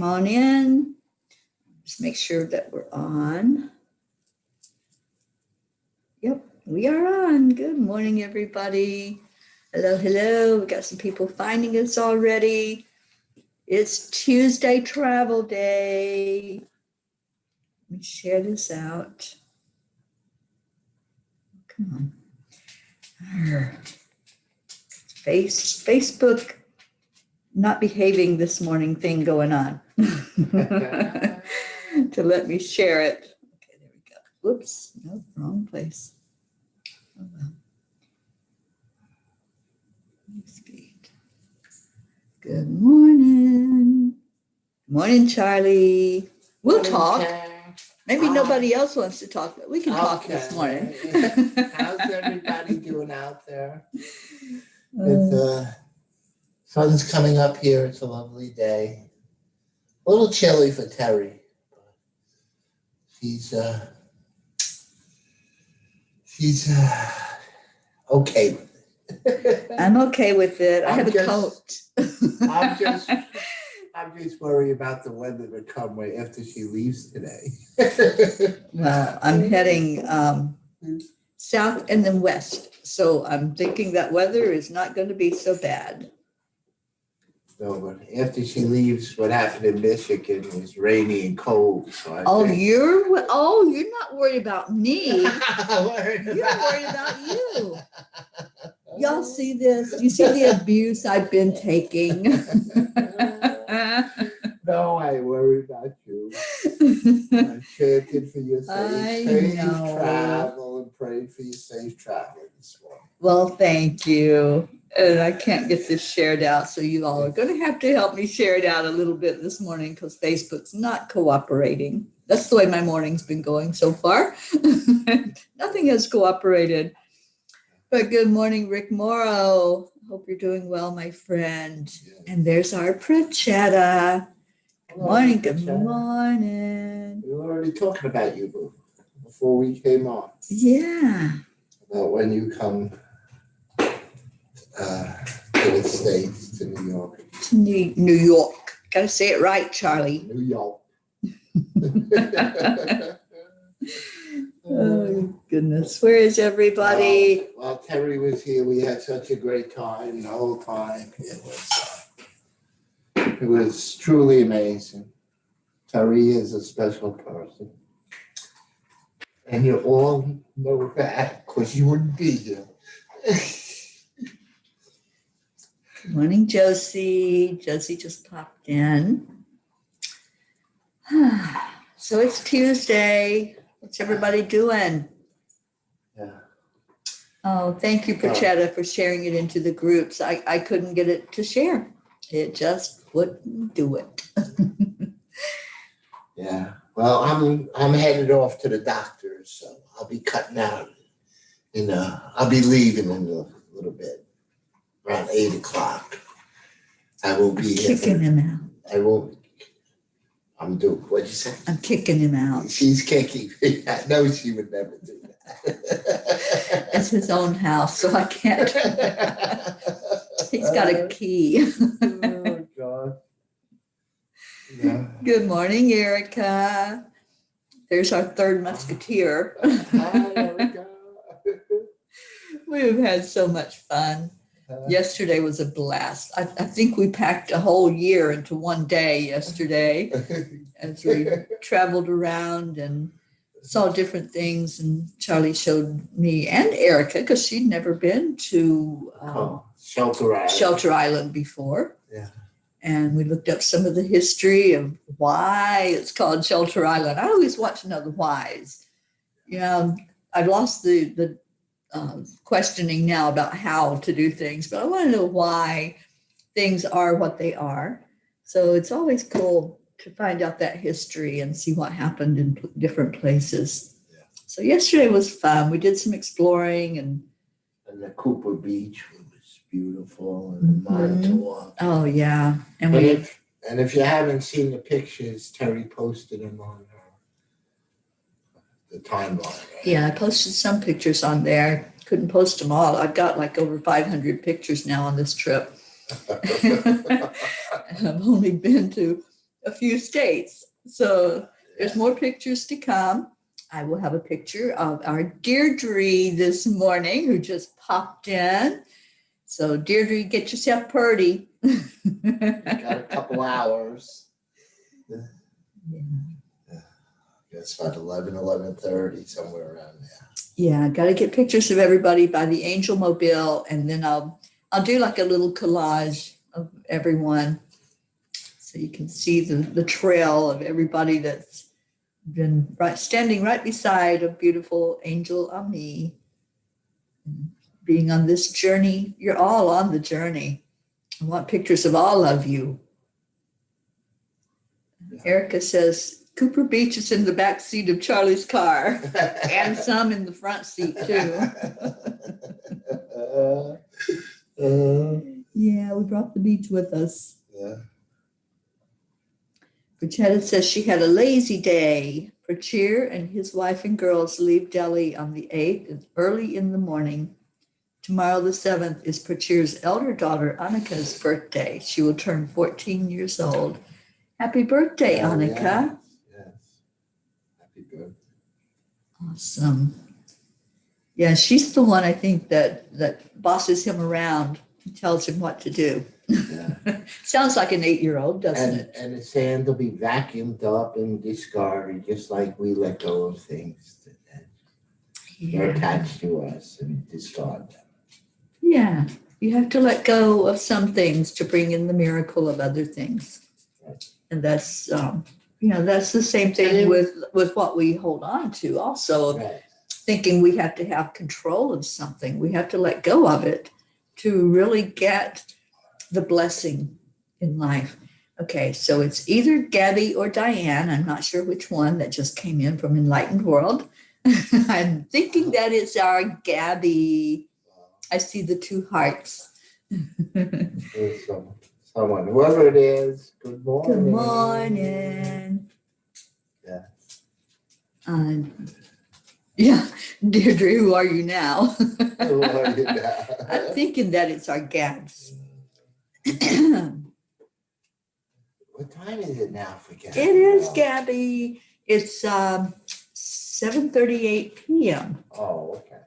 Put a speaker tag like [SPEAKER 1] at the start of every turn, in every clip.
[SPEAKER 1] Come on in. Just make sure that we're on. Yep, we are on. Good morning, everybody. Hello, hello. We got some people finding us already. It's Tuesday travel day. Let me share this out. Come on. Facebook not behaving this morning thing going on to let me share it. Okay, there we go. Whoops, no, wrong place. Oh well. Speed. Good morning. Morning, Charlie. We'll talk. Maybe nobody else wants to talk, but we can talk this morning.
[SPEAKER 2] How's everybody doing out there? The sun's coming up here. It's a lovely day. A little chilly for Teri. She's okay with it.
[SPEAKER 1] I'm okay with it. I have a coat.
[SPEAKER 2] I'm just worried about the weather to come way after she leaves today.
[SPEAKER 1] Well, I'm heading south and then west. So I'm thinking that weather is not going to be so bad.
[SPEAKER 2] No, but after she leaves, what happened in Michigan was rainy and cold. So
[SPEAKER 1] you're not worried about me. You're worried about you. Y'all see this? Do you see the abuse I've been taking?
[SPEAKER 2] No, I worry about you. I chanted for your safe travel and prayed for your safe travel this morning.
[SPEAKER 1] Well, thank you. And I can't get this shared out, so you all are going to have to help me share it out a little bit this morning because Facebook's not cooperating. That's the way my morning's been going so far. Nothing has cooperated. But good morning, Rick Morrow. Hope you're doing well, my friend. Yes. And there's our Pranchetta. Good morning, good morning.
[SPEAKER 2] We were already talking about you before we came on.
[SPEAKER 1] Yeah.
[SPEAKER 2] About when you come to the States, to New York.
[SPEAKER 1] To New York. Got to say it right, Charlie.
[SPEAKER 2] New York.
[SPEAKER 1] Oh, goodness. Where is everybody?
[SPEAKER 2] While Teri was here, we had such a great time the whole time. It was truly amazing. Teri is a special person. And you all know that because you wouldn't be here.
[SPEAKER 1] Good morning, Josie. Josie just popped in. So it's Tuesday. What's everybody doing?
[SPEAKER 2] Yeah.
[SPEAKER 1] Oh, thank you, Pranchetta, for sharing it into the groups. I couldn't get it to share. It just wouldn't do it.
[SPEAKER 2] Yeah. Well, I'm headed off to the doctor, so I'll be cutting out. I'll be leaving in a little bit, around 8 o'clock. I will be
[SPEAKER 1] kicking him out.
[SPEAKER 2] I won't. I'm doing. What'd you say?
[SPEAKER 1] I'm kicking him out.
[SPEAKER 2] She's kicking. I know she would never do that.
[SPEAKER 1] It's his own house, so I can't. He's got a key.
[SPEAKER 2] Oh God. Yeah.
[SPEAKER 1] Good morning, Erica. There's our third musketeer.
[SPEAKER 2] There we go.
[SPEAKER 1] We've had so much fun. Yesterday was a blast. I think we packed a whole year into one day yesterday as we traveled around and saw different things. And Charlie showed me and Erica, because she'd never been to Shelter Island before.
[SPEAKER 2] Yeah.
[SPEAKER 1] And we looked up some of the history of why it's called Shelter Island. I always want to know the whys. I lost the questioning now about how to do things, but I want to know why things are what they are. So it's always cool to find out that history and see what happened in different places. Yeah. So yesterday was fun. We did some exploring and
[SPEAKER 2] the Cuppa Beach was beautiful and Montauk.
[SPEAKER 1] Oh yeah. And
[SPEAKER 2] if you haven't seen the pictures, Teri posted them on the timeline. Right?
[SPEAKER 1] Yeah, I posted some pictures on there. Couldn't post them all. I've got like over 500 pictures now on this trip. I've only been to a few states. So there's more pictures to come. I will have a picture of our Deirdre this morning who just popped in. So Deirdre, get yourself purdy.
[SPEAKER 2] Got a couple hours.
[SPEAKER 1] Yeah.
[SPEAKER 2] It's about 11:30, somewhere around there.
[SPEAKER 1] Yeah, got to get pictures of everybody by the Angel Mobile, and then I'll do like a little collage of everyone, so you can see the trail of everybody that's been standing right beside a beautiful Angel Ami, being on this journey. You're all on the journey. I want pictures of all of you.
[SPEAKER 2] Yeah.
[SPEAKER 1] Erica says Cooper Beach is in the back seat of Charlie's car, and some in the front seat too. Yeah, we brought the beach with us.
[SPEAKER 2] Yeah.
[SPEAKER 1] Brichetta says she had a lazy day. Prachir and his wife and girls leave Delhi on the 8th early in the morning. Tomorrow, the 7th, is Prachir's elder daughter, Annika's birthday. She will turn 14 years old. Happy birthday, Annika.
[SPEAKER 2] Yes. Happy birthday.
[SPEAKER 1] Awesome. Yeah, she's the one I think that bosses him around and tells him what to do.
[SPEAKER 2] Yeah.
[SPEAKER 1] Sounds like an 8-year-old, doesn't it?
[SPEAKER 2] And his hand will be vacuumed up and discarded, just like we let go of things that are attached to us and discard them.
[SPEAKER 1] Yeah, you have to let go of some things to bring in the miracle of other things.
[SPEAKER 2] Right.
[SPEAKER 1] And that's, that's the same thing with what we hold on to also.
[SPEAKER 2] Right.
[SPEAKER 1] Thinking we have to have control of something. We have to let go of it to really get the blessing in life. Okay, so it's either Gabby or Diane. I'm not sure which one that just came in from Enlightened World. I'm thinking that it's our Gabby. I see the 2 hearts.
[SPEAKER 2] There's someone, whoever it is, good morning.
[SPEAKER 1] Good morning.
[SPEAKER 2] Yeah.
[SPEAKER 1] Yeah, Deirdre, who are you now?
[SPEAKER 2] Who are you now?
[SPEAKER 1] I'm thinking that it's our Gabs.
[SPEAKER 2] What time is it now for Gabby?
[SPEAKER 1] It is, Gabby. It's 7:38 p.m.
[SPEAKER 2] Oh, okay.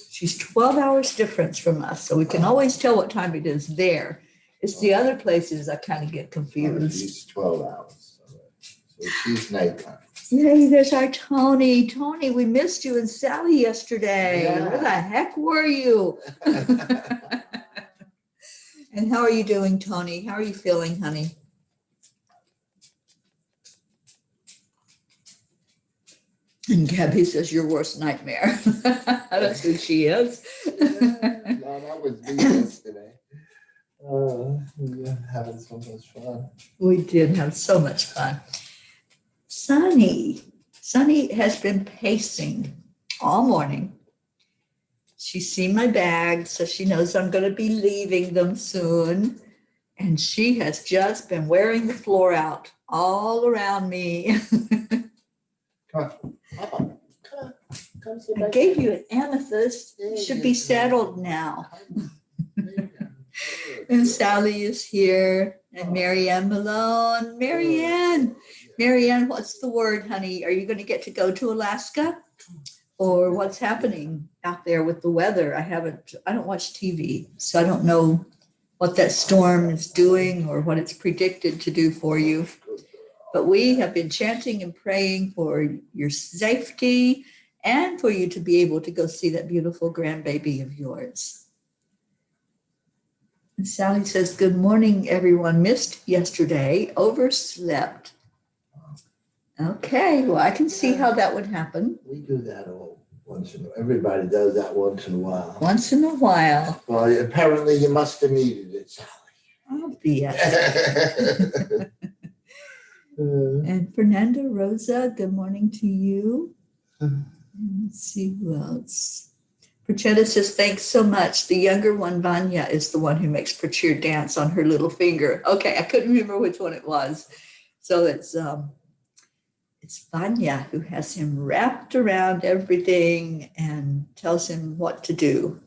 [SPEAKER 1] She's 12 hours difference from us, so we can always tell what time it is there. It's the other places I kind of get confused.
[SPEAKER 2] She's 12 hours. So she's nighttime.
[SPEAKER 1] Yay, there's our Tony. Tony, we missed you and Sally yesterday.
[SPEAKER 2] Yeah.
[SPEAKER 1] Where the heck were you? And how are you doing, Tony? How are you feeling, honey? And Gabby says, your worst nightmare. That's who she is.
[SPEAKER 2] No, that was me yesterday. We were having so much fun.
[SPEAKER 1] We did have so much fun. Sunny has been pacing all morning. She's seen my bags, so she knows I'm going to be leaving them soon. And she has just been wearing the floor out all around me.
[SPEAKER 2] Come on. Come sit
[SPEAKER 1] I
[SPEAKER 2] back
[SPEAKER 1] gave
[SPEAKER 2] down.
[SPEAKER 1] you an amethyst. You should be settled now.
[SPEAKER 2] There you go.
[SPEAKER 1] And Sally is here, and Marianne Malone. Marianne, what's the word, honey? Are you going to get to go to Alaska? Or what's happening out there with the weather? I don't watch TV, so I don't know what that storm is doing or what it's predicted to do for you. But we have been chanting and praying for your safety and for you to be able to go see that beautiful grandbaby of yours. And Sally says, good morning, everyone. Missed yesterday, overslept. Okay, well, I can see how that would happen.
[SPEAKER 2] We do that everybody does that once in a while.
[SPEAKER 1] Once in a while.
[SPEAKER 2] Well, apparently you must have needed it, Sally.
[SPEAKER 1] Obvious. And Fernanda Rosa, good morning to you. And let's see who else. Prachetta says, thanks so much. The younger one, Vanya, is the one who makes Prachir dance on her little finger. Okay, I couldn't remember which one it was. So it's Vanya who has him wrapped around everything and tells him what to do.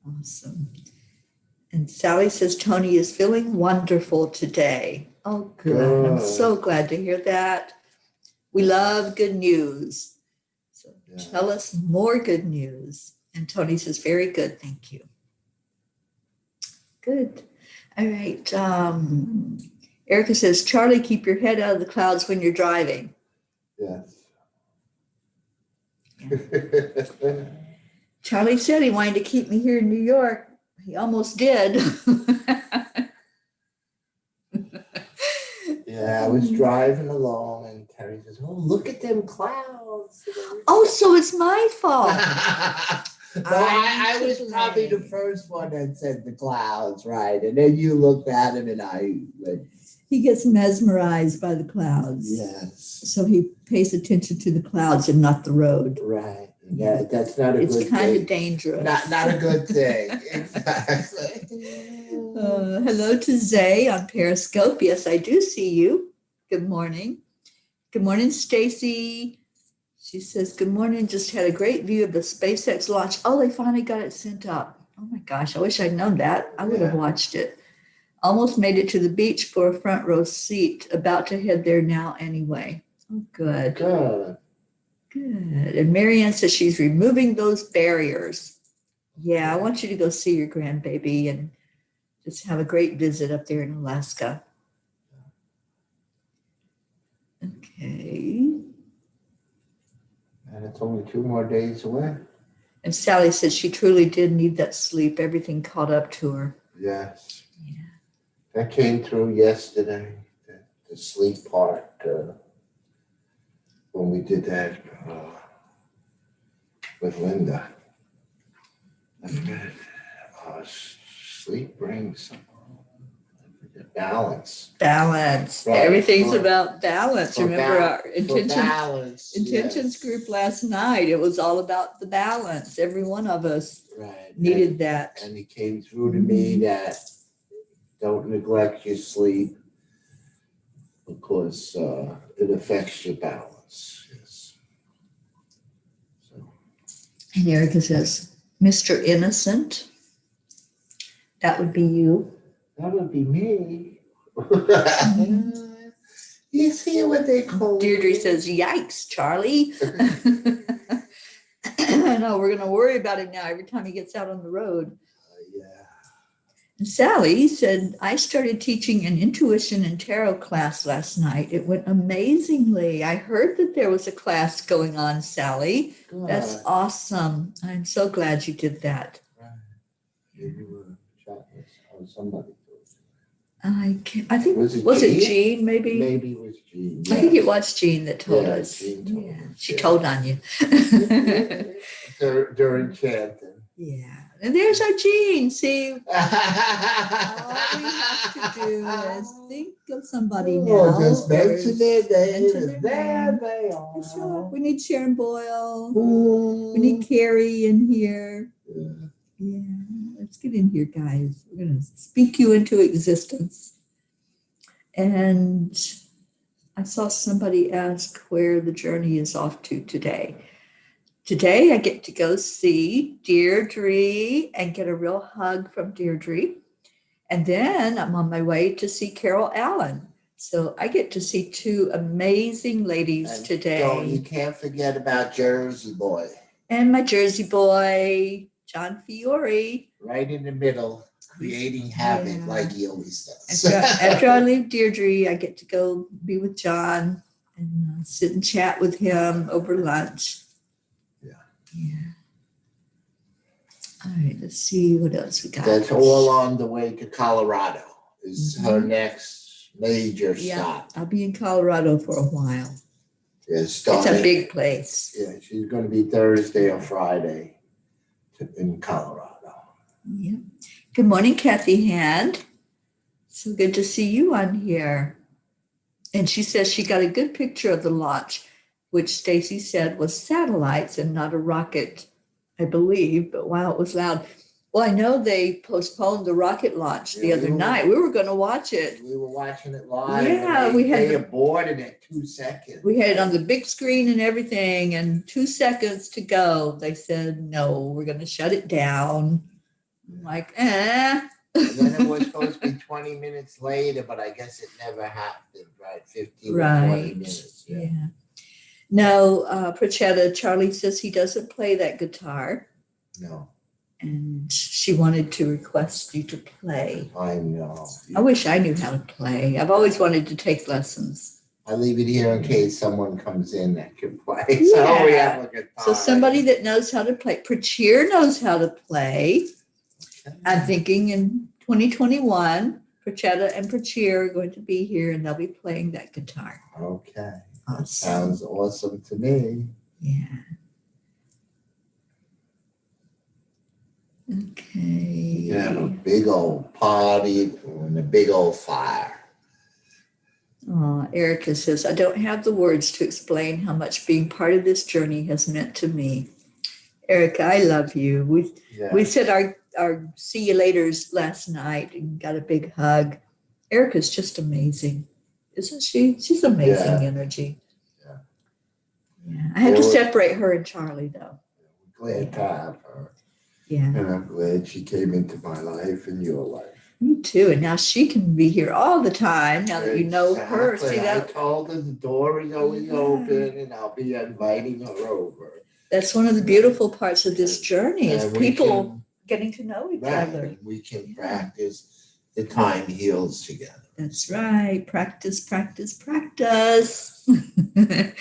[SPEAKER 1] Awesome. And Sally says Tony is feeling wonderful today. Oh, good. I'm so glad to hear that. We love good news. So tell us more good news. And Tony says, very good. Thank you. Good. All right. Erica says, Charlie, keep your head out of the clouds when you're driving.
[SPEAKER 2] Yes.
[SPEAKER 1] Charlie said he wanted to keep me here in New York. He almost did.
[SPEAKER 2] Yeah, I was driving along and Terry says, oh, look at them clouds.
[SPEAKER 1] Oh, so it's my fault.
[SPEAKER 2] No, I was probably the first one that said the clouds, right? And then you looked at it and I went.
[SPEAKER 1] He gets mesmerized by the clouds.
[SPEAKER 2] Yes.
[SPEAKER 1] So he pays attention to the clouds and not the road.
[SPEAKER 2] Right. Yeah, that's not a good thing.
[SPEAKER 1] It's kind of dangerous.
[SPEAKER 2] Not a good thing. Exactly.
[SPEAKER 1] Hello to Zay on Periscope. Yes, I do see you. Good morning. Good morning, Stacy. She says, good morning. Just had a great view of the SpaceX launch. Oh, they finally got it sent up. Oh my gosh, I wish I'd known that. I would have watched it. Almost made it to the beach for a front row seat. About to head there now anyway. Oh, good.
[SPEAKER 2] Good.
[SPEAKER 1] Good. And Marianne says she's removing those barriers. Yeah, I want you to go see your grandbaby and just have a great visit up there in Alaska. Okay.
[SPEAKER 2] And it's only 2 more days away.
[SPEAKER 1] And Sally said she truly did need that sleep. Everything caught up to her.
[SPEAKER 2] Yes.
[SPEAKER 1] Yeah.
[SPEAKER 2] That came through yesterday, the sleep part, when we did that with Linda. That's good. Sleep brings balance.
[SPEAKER 1] Balance.
[SPEAKER 2] Right.
[SPEAKER 1] Everything's about balance.
[SPEAKER 2] For
[SPEAKER 1] Remember our
[SPEAKER 2] balance,
[SPEAKER 1] intentions group last night. It was all about the balance. Every one of us needed that.
[SPEAKER 2] And it came through to me that don't neglect your sleep because it affects your balance. Yes. So.
[SPEAKER 1] And Erica says, Mr. Innocent. That would be you.
[SPEAKER 2] That would be me. You see what they call
[SPEAKER 1] Deirdre says, yikes, Charlie. No, we're going to worry about it now every time he gets out on the road.
[SPEAKER 2] Yeah.
[SPEAKER 1] And Sally said, I started teaching an intuition and tarot class last night. It went amazingly. I heard that there was a class going on, Sally.
[SPEAKER 2] Good.
[SPEAKER 1] That's awesome. I'm so glad you did that.
[SPEAKER 2] Right. You were chatting with somebody.
[SPEAKER 1] I think was it
[SPEAKER 2] Jean?
[SPEAKER 1] Jean? Maybe
[SPEAKER 2] it was Jean. Yes.
[SPEAKER 1] I think it was Jean that told us.
[SPEAKER 2] Jean told us.
[SPEAKER 1] She told on you.
[SPEAKER 2] During chanting.
[SPEAKER 1] Yeah, and there's our Jean. See, all we have to do is think of somebody now.
[SPEAKER 2] Just mention their name.
[SPEAKER 1] There
[SPEAKER 2] they are.
[SPEAKER 1] Sure. We need Sharon Boyle. We need Carrie in here. Yeah. Let's get in here, guys. We're going to speak you into existence. And I saw somebody ask where the journey is off to today. Today, I get to go see Deirdre and get a real hug from Deirdre. And then I'm on my way to see Carol Allen. So I get to see 2 amazing ladies today.
[SPEAKER 2] You can't forget about Jersey Boy.
[SPEAKER 1] And my Jersey boy, John Fiore.
[SPEAKER 2] Right in the middle, creating havoc like he always does.
[SPEAKER 1] After I leave Deirdre, I get to go be with John and sit and chat with him over lunch. Yeah. All right, let's see what else we got.
[SPEAKER 2] That's all on the way to Colorado. Is her next major stop.
[SPEAKER 1] I'll be in Colorado for a while.
[SPEAKER 2] It's
[SPEAKER 1] a big place.
[SPEAKER 2] Yeah, she's going to be Thursday or Friday in Colorado.
[SPEAKER 1] Yeah. Good morning, Kathy Hand. So good to see you on here. And she says she got a good picture of the launch, which Stacy said was satellites and not a rocket, I believe. But wow, it was loud. Well, I know they postponed the rocket launch the other night. We were going to watch it.
[SPEAKER 2] We were watching it live.
[SPEAKER 1] Yeah,
[SPEAKER 2] they aborted it 2 seconds.
[SPEAKER 1] We had it on the big screen and everything, and 2 seconds to go. They said, no, we're going to shut it down. I'm like,
[SPEAKER 2] And then it was supposed to be 20 minutes later, but I guess it never happened, right? 15 or 20
[SPEAKER 1] Right.
[SPEAKER 2] minutes.
[SPEAKER 1] Yeah. No, Prachetta, Charlie says he doesn't play that guitar,
[SPEAKER 2] No,
[SPEAKER 1] and she wanted to request you to play.
[SPEAKER 2] I know.
[SPEAKER 1] I wish I knew how to play. I've always wanted to take lessons.
[SPEAKER 2] I leave it here in case someone comes in that can play. So we have a guitar.
[SPEAKER 1] So somebody that knows how to play. Prachir knows how to play. I'm thinking in 2021, Prachetta and Prachir are going to be here and they'll be playing that guitar.
[SPEAKER 2] Okay.
[SPEAKER 1] Awesome.
[SPEAKER 2] Sounds awesome to me.
[SPEAKER 1] Yeah. Okay.
[SPEAKER 2] You can have a big old party and a big old fire.
[SPEAKER 1] Erica says, I don't have the words to explain how much being part of this journey has meant to me. Erica, I love you. We said our see you laters last night and got a big hug. Erica's just amazing, isn't she? She's amazing energy. Yeah. I had to separate her and Charlie though.
[SPEAKER 2] Glad to have her.
[SPEAKER 1] Yeah.
[SPEAKER 2] And I'm glad she came into my life and your life.
[SPEAKER 1] Me too. And now she can be here all the time now that you know her.
[SPEAKER 2] Exactly.
[SPEAKER 1] See that?
[SPEAKER 2] I told her the door is always open and I'll be inviting her over.
[SPEAKER 1] That's one of the beautiful parts of this journey is people getting to know each other.
[SPEAKER 2] And we can practice the time heals together.
[SPEAKER 1] That's right. Practice, practice, practice. And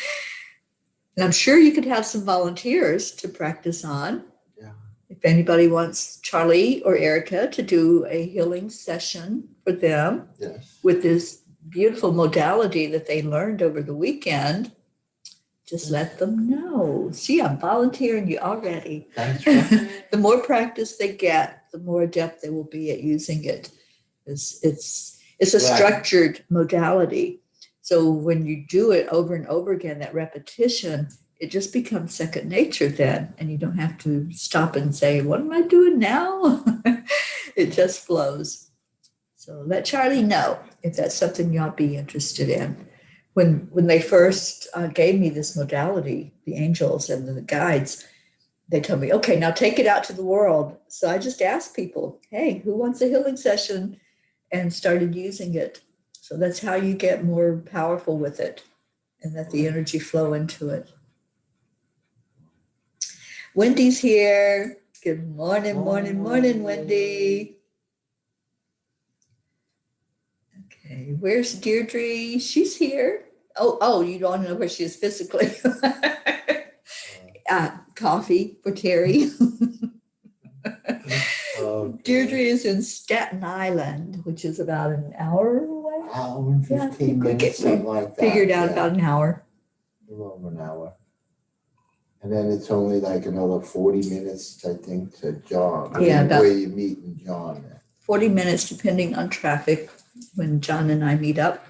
[SPEAKER 1] I'm sure you could have some volunteers to practice on.
[SPEAKER 2] Yeah.
[SPEAKER 1] If anybody wants Charlie or Erica to do a healing session for them with this beautiful modality that they learned over the weekend, just let them know. See, I'm volunteering you already.
[SPEAKER 2] That's right.
[SPEAKER 1] The more practice they get, the more adept they will be at using it. It's a structured modality. So when you do it over and over again, that repetition, it just becomes second nature then. And you don't have to stop and say, what am I doing now? It just flows. So let Charlie know if that's something you ought to be interested in. When they first gave me this modality, the angels and the guides, they told me, okay, now take it out to the world. So I just asked people, hey, who wants a healing session? And started using it. So that's how you get more powerful with it and let the energy flow into it. Wendy's here. Good morning, morning, morning, Wendy. Okay, where's Deirdre? She's here. Oh, you don't know where she is physically. Coffee for Teri. Deirdre is in Staten Island, which is about an hour away.
[SPEAKER 2] Hour and 15 minutes, something like that.
[SPEAKER 1] Figured out about an hour.
[SPEAKER 2] A little over an hour. And then it's only like another 40 minutes, I think, to John. Where you meet in John.
[SPEAKER 1] 40 minutes, depending on traffic, when John and I meet up.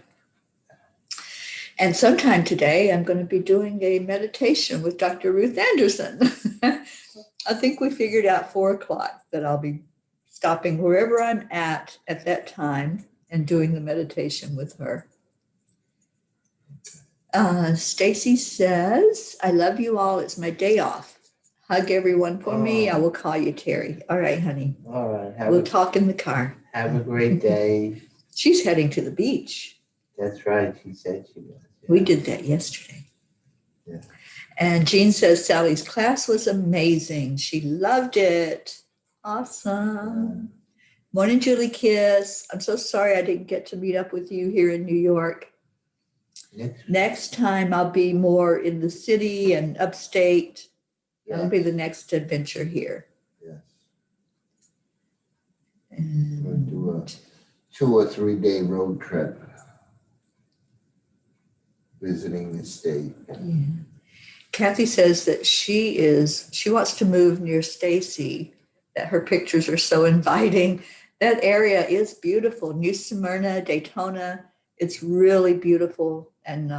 [SPEAKER 1] And sometime today, I'm going to be doing a meditation with Dr. Ruth Anderson. I think we figured out 4:00 that I'll be stopping wherever I'm at that time and doing the meditation with her. Stacy says, I love you all. It's my day off. Hug everyone for me. I will call you, Teri. All right, honey.
[SPEAKER 2] All right.
[SPEAKER 1] We'll talk in the car.
[SPEAKER 2] Have a great day.
[SPEAKER 1] She's heading to the beach.
[SPEAKER 2] That's right. She said she was. Yeah.
[SPEAKER 1] We did that yesterday.
[SPEAKER 2] Yeah.
[SPEAKER 1] And Jean says Sally's class was amazing. She loved it. Awesome. Morning, Julie Kiss. I'm so sorry I didn't get to meet up with you here in New York. Next time I'll be more in the city and upstate. That'll be the next adventure here.
[SPEAKER 2] Yes.
[SPEAKER 1] And
[SPEAKER 2] we'll do a 2 or 3 day road trip visiting the state.
[SPEAKER 1] Yeah. Kathy says that she wants to move near Stacy, that her pictures are so inviting. That area is beautiful. New Smyrna, Daytona, it's really beautiful. And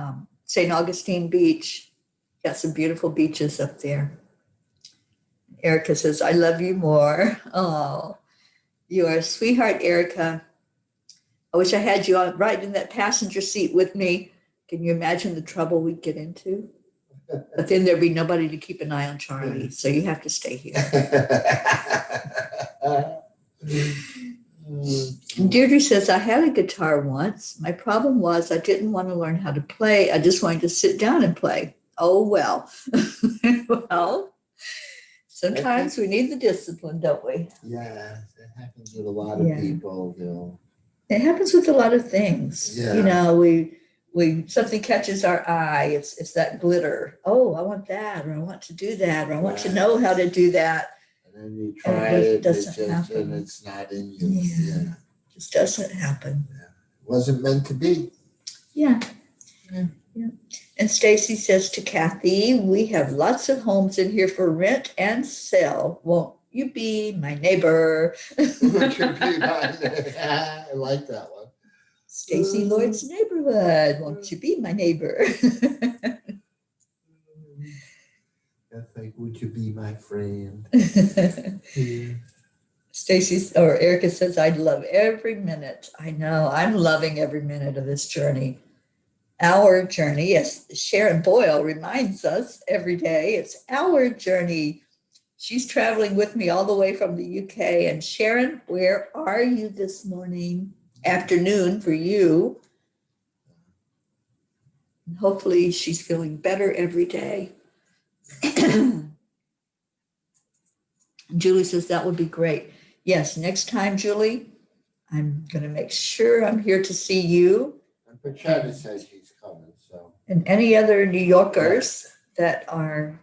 [SPEAKER 1] St. Augustine Beach, got some beautiful beaches up there. Erica says, I love you more. Oh, you are a sweetheart, Erica. I wish I had you right in that passenger seat with me. Can you imagine the trouble we'd get into? But then there'd be nobody to keep an eye on Charlie, so you have to stay here. And Deirdre says, I had a guitar once. My problem was I didn't want to learn how to play. I just wanted to sit down and play. Oh, well. Well, sometimes we need the discipline, don't we?
[SPEAKER 2] Yeah, that happens with a lot of people.
[SPEAKER 1] It happens with a lot of things.
[SPEAKER 2] Yeah.
[SPEAKER 1] You know, we something catches our eye. It's that glitter. Oh, I want that, or I want to do that, or I want to know how to do that.
[SPEAKER 2] And then you try it, and it's not in you.
[SPEAKER 1] Yeah. Just doesn't happen.
[SPEAKER 2] Yeah. Wasn't meant to be.
[SPEAKER 1] Yeah. And Stacy says to Kathy, we have lots of homes in here for rent and sell. Won't you be my neighbor?
[SPEAKER 2] I like that one.
[SPEAKER 1] Stacy Lloyd's neighborhood. Won't you be my neighbor?
[SPEAKER 2] That's like, would you be my friend?
[SPEAKER 1] Stacy or Erica says, I'd love every minute. I know. I'm loving every minute of this journey. Our journey. Yes, Sharon Boyle reminds us every day it's our journey. She's traveling with me all the way from the UK. And Sharon, where are you this morning? Afternoon for you. And hopefully she's feeling better every day. Julie says that would be great. Yes, next time, Julie, I'm going to make sure I'm here to see you.
[SPEAKER 2] And Patricia says she's coming, so.
[SPEAKER 1] And any other New Yorkers that are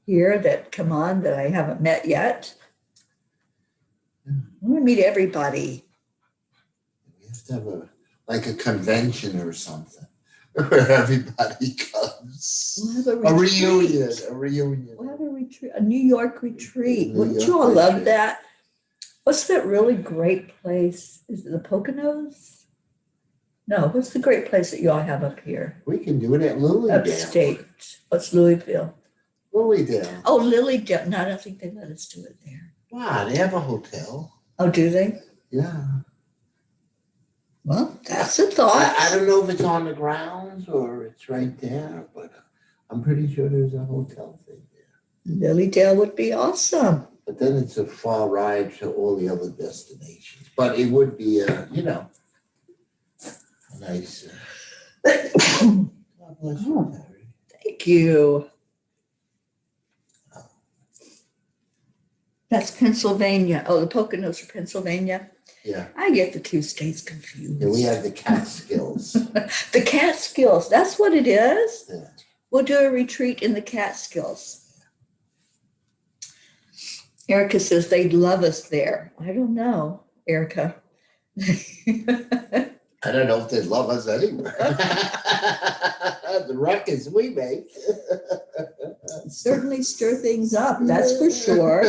[SPEAKER 1] here that come on that I haven't met yet. I want to meet everybody.
[SPEAKER 2] We have to have a convention or something where everybody comes.
[SPEAKER 1] We'll have a
[SPEAKER 2] reunion.
[SPEAKER 1] We'll have a retreat, a New York retreat. Wouldn't you all love that? What's that really great place? Is it the Poconos? No, what's the great place that you all have up here?
[SPEAKER 2] We can do it at Lilydale.
[SPEAKER 1] Upstate. What's Louisville?
[SPEAKER 2] Lilydale.
[SPEAKER 1] Oh, Lilydale. No, I don't think they let us do it there.
[SPEAKER 2] Wow, they have a hotel.
[SPEAKER 1] Oh, do they?
[SPEAKER 2] Yeah.
[SPEAKER 1] Well, that's a thought.
[SPEAKER 2] I don't know if it's on the grounds or it's right there, but I'm pretty sure there's a hotel thing there.
[SPEAKER 1] Lilydale would be awesome.
[SPEAKER 2] But then it's a far ride to all the other destinations. But it would be, a nice. God bless you, Terry.
[SPEAKER 1] Thank you. That's Pennsylvania. Oh, the Poconos are Pennsylvania.
[SPEAKER 2] Yeah.
[SPEAKER 1] I get the two states confused.
[SPEAKER 2] Yeah, we have the Catskills.
[SPEAKER 1] The Catskills. That's what it is.
[SPEAKER 2] Yeah.
[SPEAKER 1] We'll do a retreat in the Catskills. Erica says they'd love us there. I don't know, Erica.
[SPEAKER 2] I don't know if they love us anywhere. The records we make.
[SPEAKER 1] Certainly stir things up, that's for sure.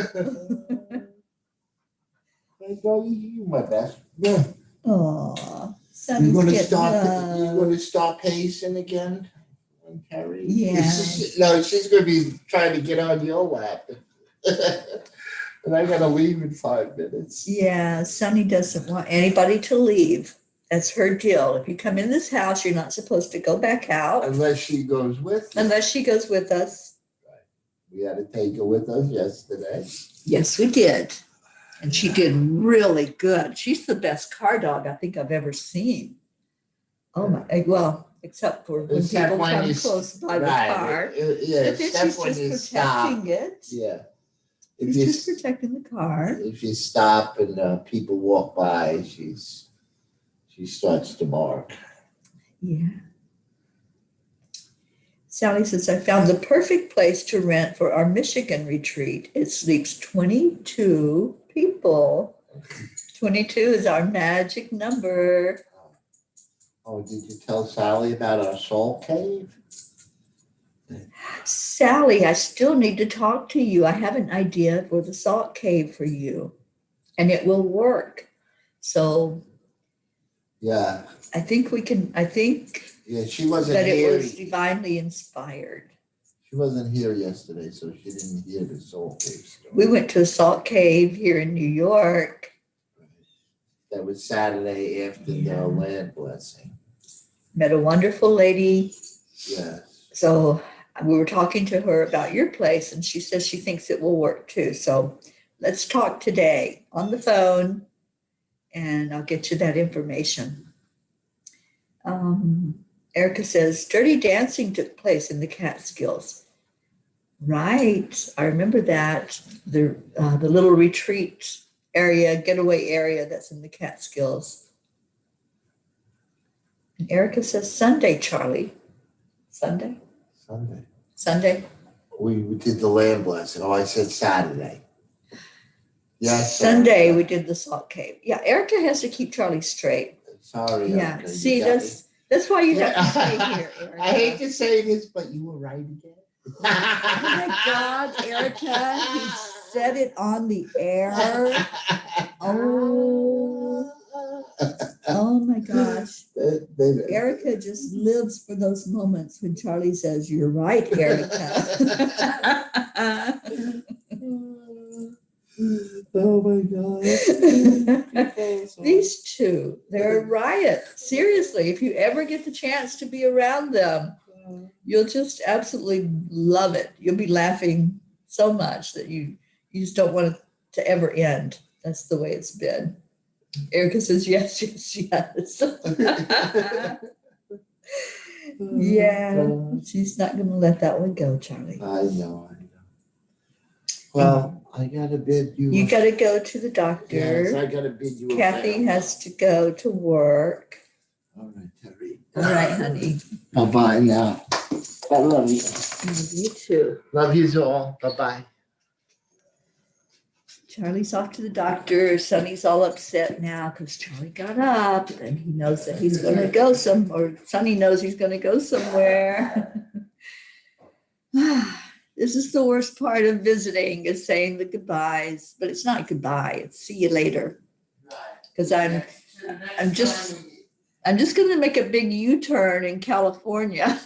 [SPEAKER 2] You my best. Yeah.
[SPEAKER 1] Aw,
[SPEAKER 2] You want to start pacing again, Carrie?
[SPEAKER 1] Yeah.
[SPEAKER 2] No, she's going to be trying to get on your lap. And I got to leave in 5 minutes.
[SPEAKER 1] Yeah, Sunny doesn't want anybody to leave. That's her deal. If you come in this house, you're not supposed to go back out.
[SPEAKER 2] Unless she goes with you.
[SPEAKER 1] Unless she goes with us.
[SPEAKER 2] Right. We had to take her with us yesterday.
[SPEAKER 1] Yes, we did. And she did really good. She's the best car dog I think I've ever seen. Oh my, well, except for when people come close by the car.
[SPEAKER 2] Yeah,
[SPEAKER 1] but then she's just protecting it.
[SPEAKER 2] Yeah.
[SPEAKER 1] She's just protecting the car.
[SPEAKER 2] If you stop and people walk by, she starts to bark.
[SPEAKER 1] Yeah. Sally says, I found the perfect place to rent for our Michigan retreat. It sleeps 22 people. 22 is our magic number.
[SPEAKER 2] Oh, did you tell Sally about our salt cave?
[SPEAKER 1] Sally, I still need to talk to you. I have an idea for the salt cave for you, and it will work. So
[SPEAKER 2] yeah,
[SPEAKER 1] I think
[SPEAKER 2] she wasn't
[SPEAKER 1] that
[SPEAKER 2] here.
[SPEAKER 1] It was divinely inspired.
[SPEAKER 2] She wasn't here yesterday, so she didn't hear the salt cave story.
[SPEAKER 1] We went to a salt cave here in New York.
[SPEAKER 2] That was Saturday after the land blessing.
[SPEAKER 1] Met a wonderful lady.
[SPEAKER 2] Yes.
[SPEAKER 1] So we were talking to her about your place, and she says she thinks it will work too. So let's talk today on the phone and I'll get you that information. Erica says, Dirty Dancing took place in the Catskills. Right, I remember that. The little retreat area, getaway area that's in the Catskills. And Erica says Sunday, Charlie. Sunday? Sunday.
[SPEAKER 2] We did the land blessing. Oh, I said Saturday. Yes.
[SPEAKER 1] Sunday we did the salt cave. Yeah, Erica has to keep Charlie straight.
[SPEAKER 2] Sorry.
[SPEAKER 1] Yeah.
[SPEAKER 2] Erica,
[SPEAKER 1] See, that's why you have to stay here, Erica.
[SPEAKER 2] I hate to say this, but you were right again.
[SPEAKER 1] Oh my God, Erica, he said it on the air. Oh my gosh. Erica just lives for those moments when Charlie says, you're right, Erica.
[SPEAKER 2] Oh my God.
[SPEAKER 1] These two, they're a riot. Seriously, if you ever get the chance to be around them, you'll just absolutely love it. You'll be laughing so much that you just don't want it to ever end. That's the way it's been. Erica says, yes, yes, yes. Yeah, she's not going to let that one go, Charlie.
[SPEAKER 2] I know. Well, I got to bid you.
[SPEAKER 1] You got to go to the doctor.
[SPEAKER 2] Yes, I got to bid you.
[SPEAKER 1] Kathy has to go to work.
[SPEAKER 2] All right, Teri.
[SPEAKER 1] All right, honey.
[SPEAKER 2] Bye-bye now. I love you.
[SPEAKER 1] Love you too.
[SPEAKER 2] Love you all. Bye-bye.
[SPEAKER 1] Charlie's off to the doctor. Sonny's all upset now because Charlie got up and he knows that he's going to go Sonny knows he's going to go somewhere. This is the worst part of visiting, is saying the goodbyes, but it's not goodbye. It's see you later. Because I'm just going to make a big U-turn in California.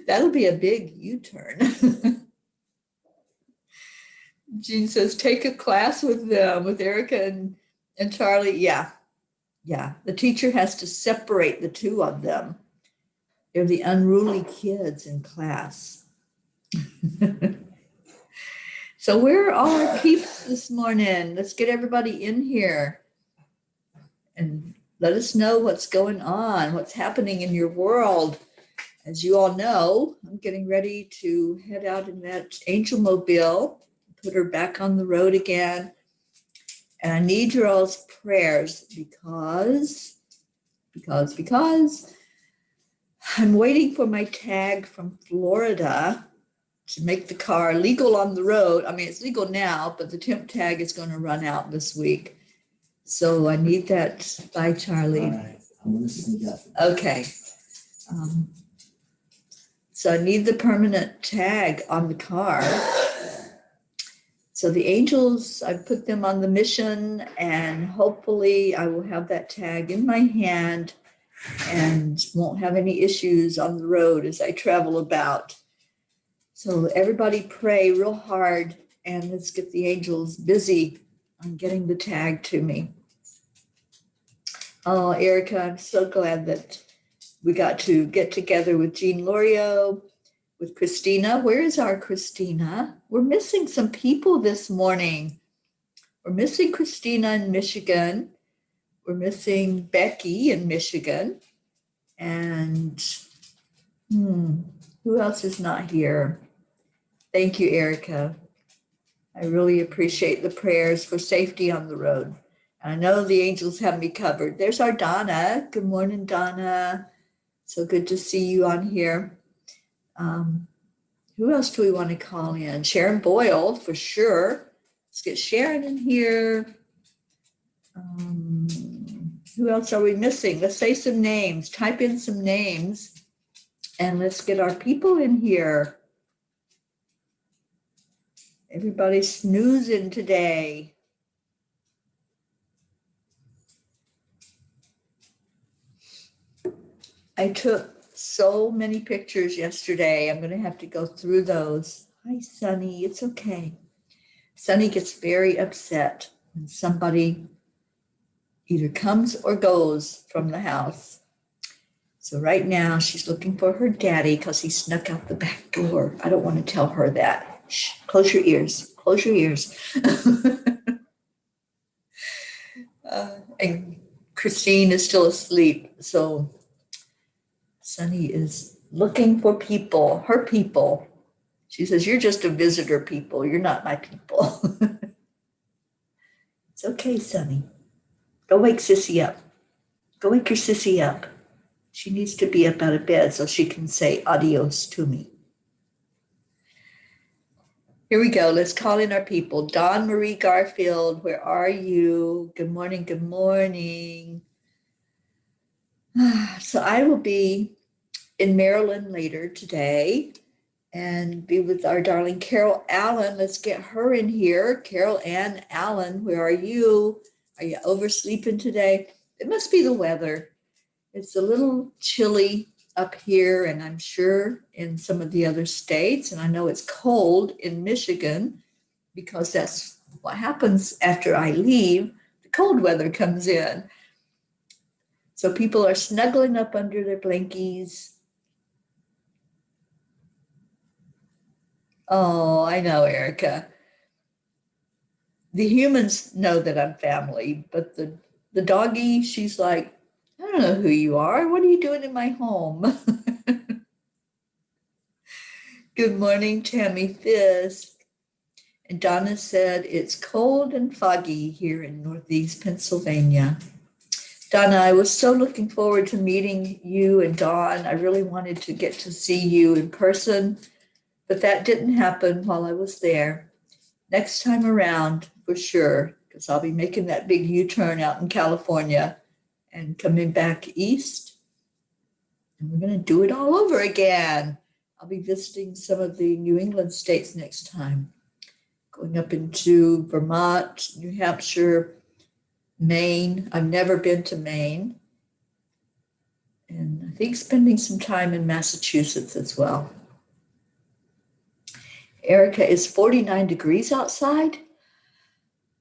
[SPEAKER 1] That'll be a big U-turn. Jean says, take a class with them, with Erica and Charlie. Yeah. The teacher has to separate the two of them. They're the unruly kids in class. So where are all our peeps this morning? Let's get everybody in here and let us know what's going on, what's happening in your world. As you all know, I'm getting ready to head out in that Angel Mobile, put her back on the road again. And I need your all's prayers because I'm waiting for my tag from Florida to make the car legal on the road. I mean, it's legal now, but the temp tag is going to run out this week. So I need that. Bye, Charlie.
[SPEAKER 2] All right. I'm listening.
[SPEAKER 1] Okay. So I need the permanent tag on the car. So the angels, I put them on the mission, and hopefully I will have that tag in my hand and won't have any issues on the road as I travel about. So everybody pray real hard and let's get the angels busy on getting the tag to me. Oh, Erica, I'm so glad that we got to get together with Jean Lorio, with Christina. Where is our Christina? We're missing some people this morning. We're missing Christina in Michigan. We're missing Becky in Michigan. And who else is not here? Thank you, Erica. I really appreciate the prayers for safety on the road. I know the angels have me covered. There's our Donna. Good morning, Donna. So good to see you on here. Who else do we want to call in? Sharon Boyle, for sure. Let's get Sharon in here. Who else are we missing? Let's say some names. Type in some names. And let's get our people in here. Everybody's snoozing today. I took so many pictures yesterday. I'm going to have to go through those. Hi, Sunny. It's okay. Sunny gets very upset when somebody either comes or goes from the house. So right now she's looking for her daddy because he snuck out the back door. I don't want to tell her that. Shh, close your ears. Close your ears. And Christine is still asleep. So Sunny is looking for people, her people. She says, "You're just a visitor, people. You're not my people." It's okay, Sunny. Go wake Sissy up. Go wake your Sissy up. She needs to be up out of bed so she can say adios to me. Here we go. Let's call in our people. Dawn Marie Garfield, where are you? Good morning. Good morning. So I will be in Maryland later today and be with our darling Carol Allen. Let's get her in here. Carol Ann Allen, where are you? Are you oversleeping today? It must be the weather. It's a little chilly up here, and I'm sure in some of the other states. And I know it's cold in Michigan because that's what happens after I leave. The cold weather comes in. So people are snuggling up under their blankies. Oh, I know, Erica. The humans know that I'm family, but the doggy, she's like, "I don't know who you are. What are you doing in my home?" Good morning, Tammy Fisk. And Donna said it's cold and foggy here in Northeast Pennsylvania. Donna, I was so looking forward to meeting you and Dawn. I really wanted to get to see you in person, but that didn't happen while I was there. Next time around, for sure, because I'll be making that big U-turn out in California and coming back east. And we're going to do it all over again. I'll be visiting some of the New England states next time, going up into Vermont, New Hampshire, Maine. I've never been to Maine. And I think spending some time in Massachusetts as well. Erica, is 49 degrees outside?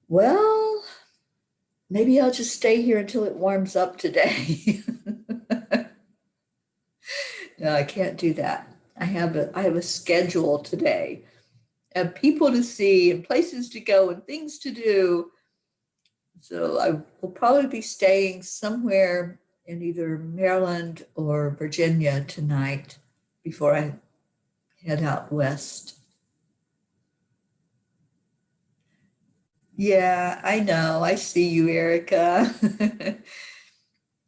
[SPEAKER 1] Well, maybe I'll just stay here until it warms up today. No, I can't do that. I have a schedule today and people to see and places to go and things to do. So I will probably be staying somewhere in either Maryland or Virginia tonight before I head out west. Yeah, I know. I see you, Erica.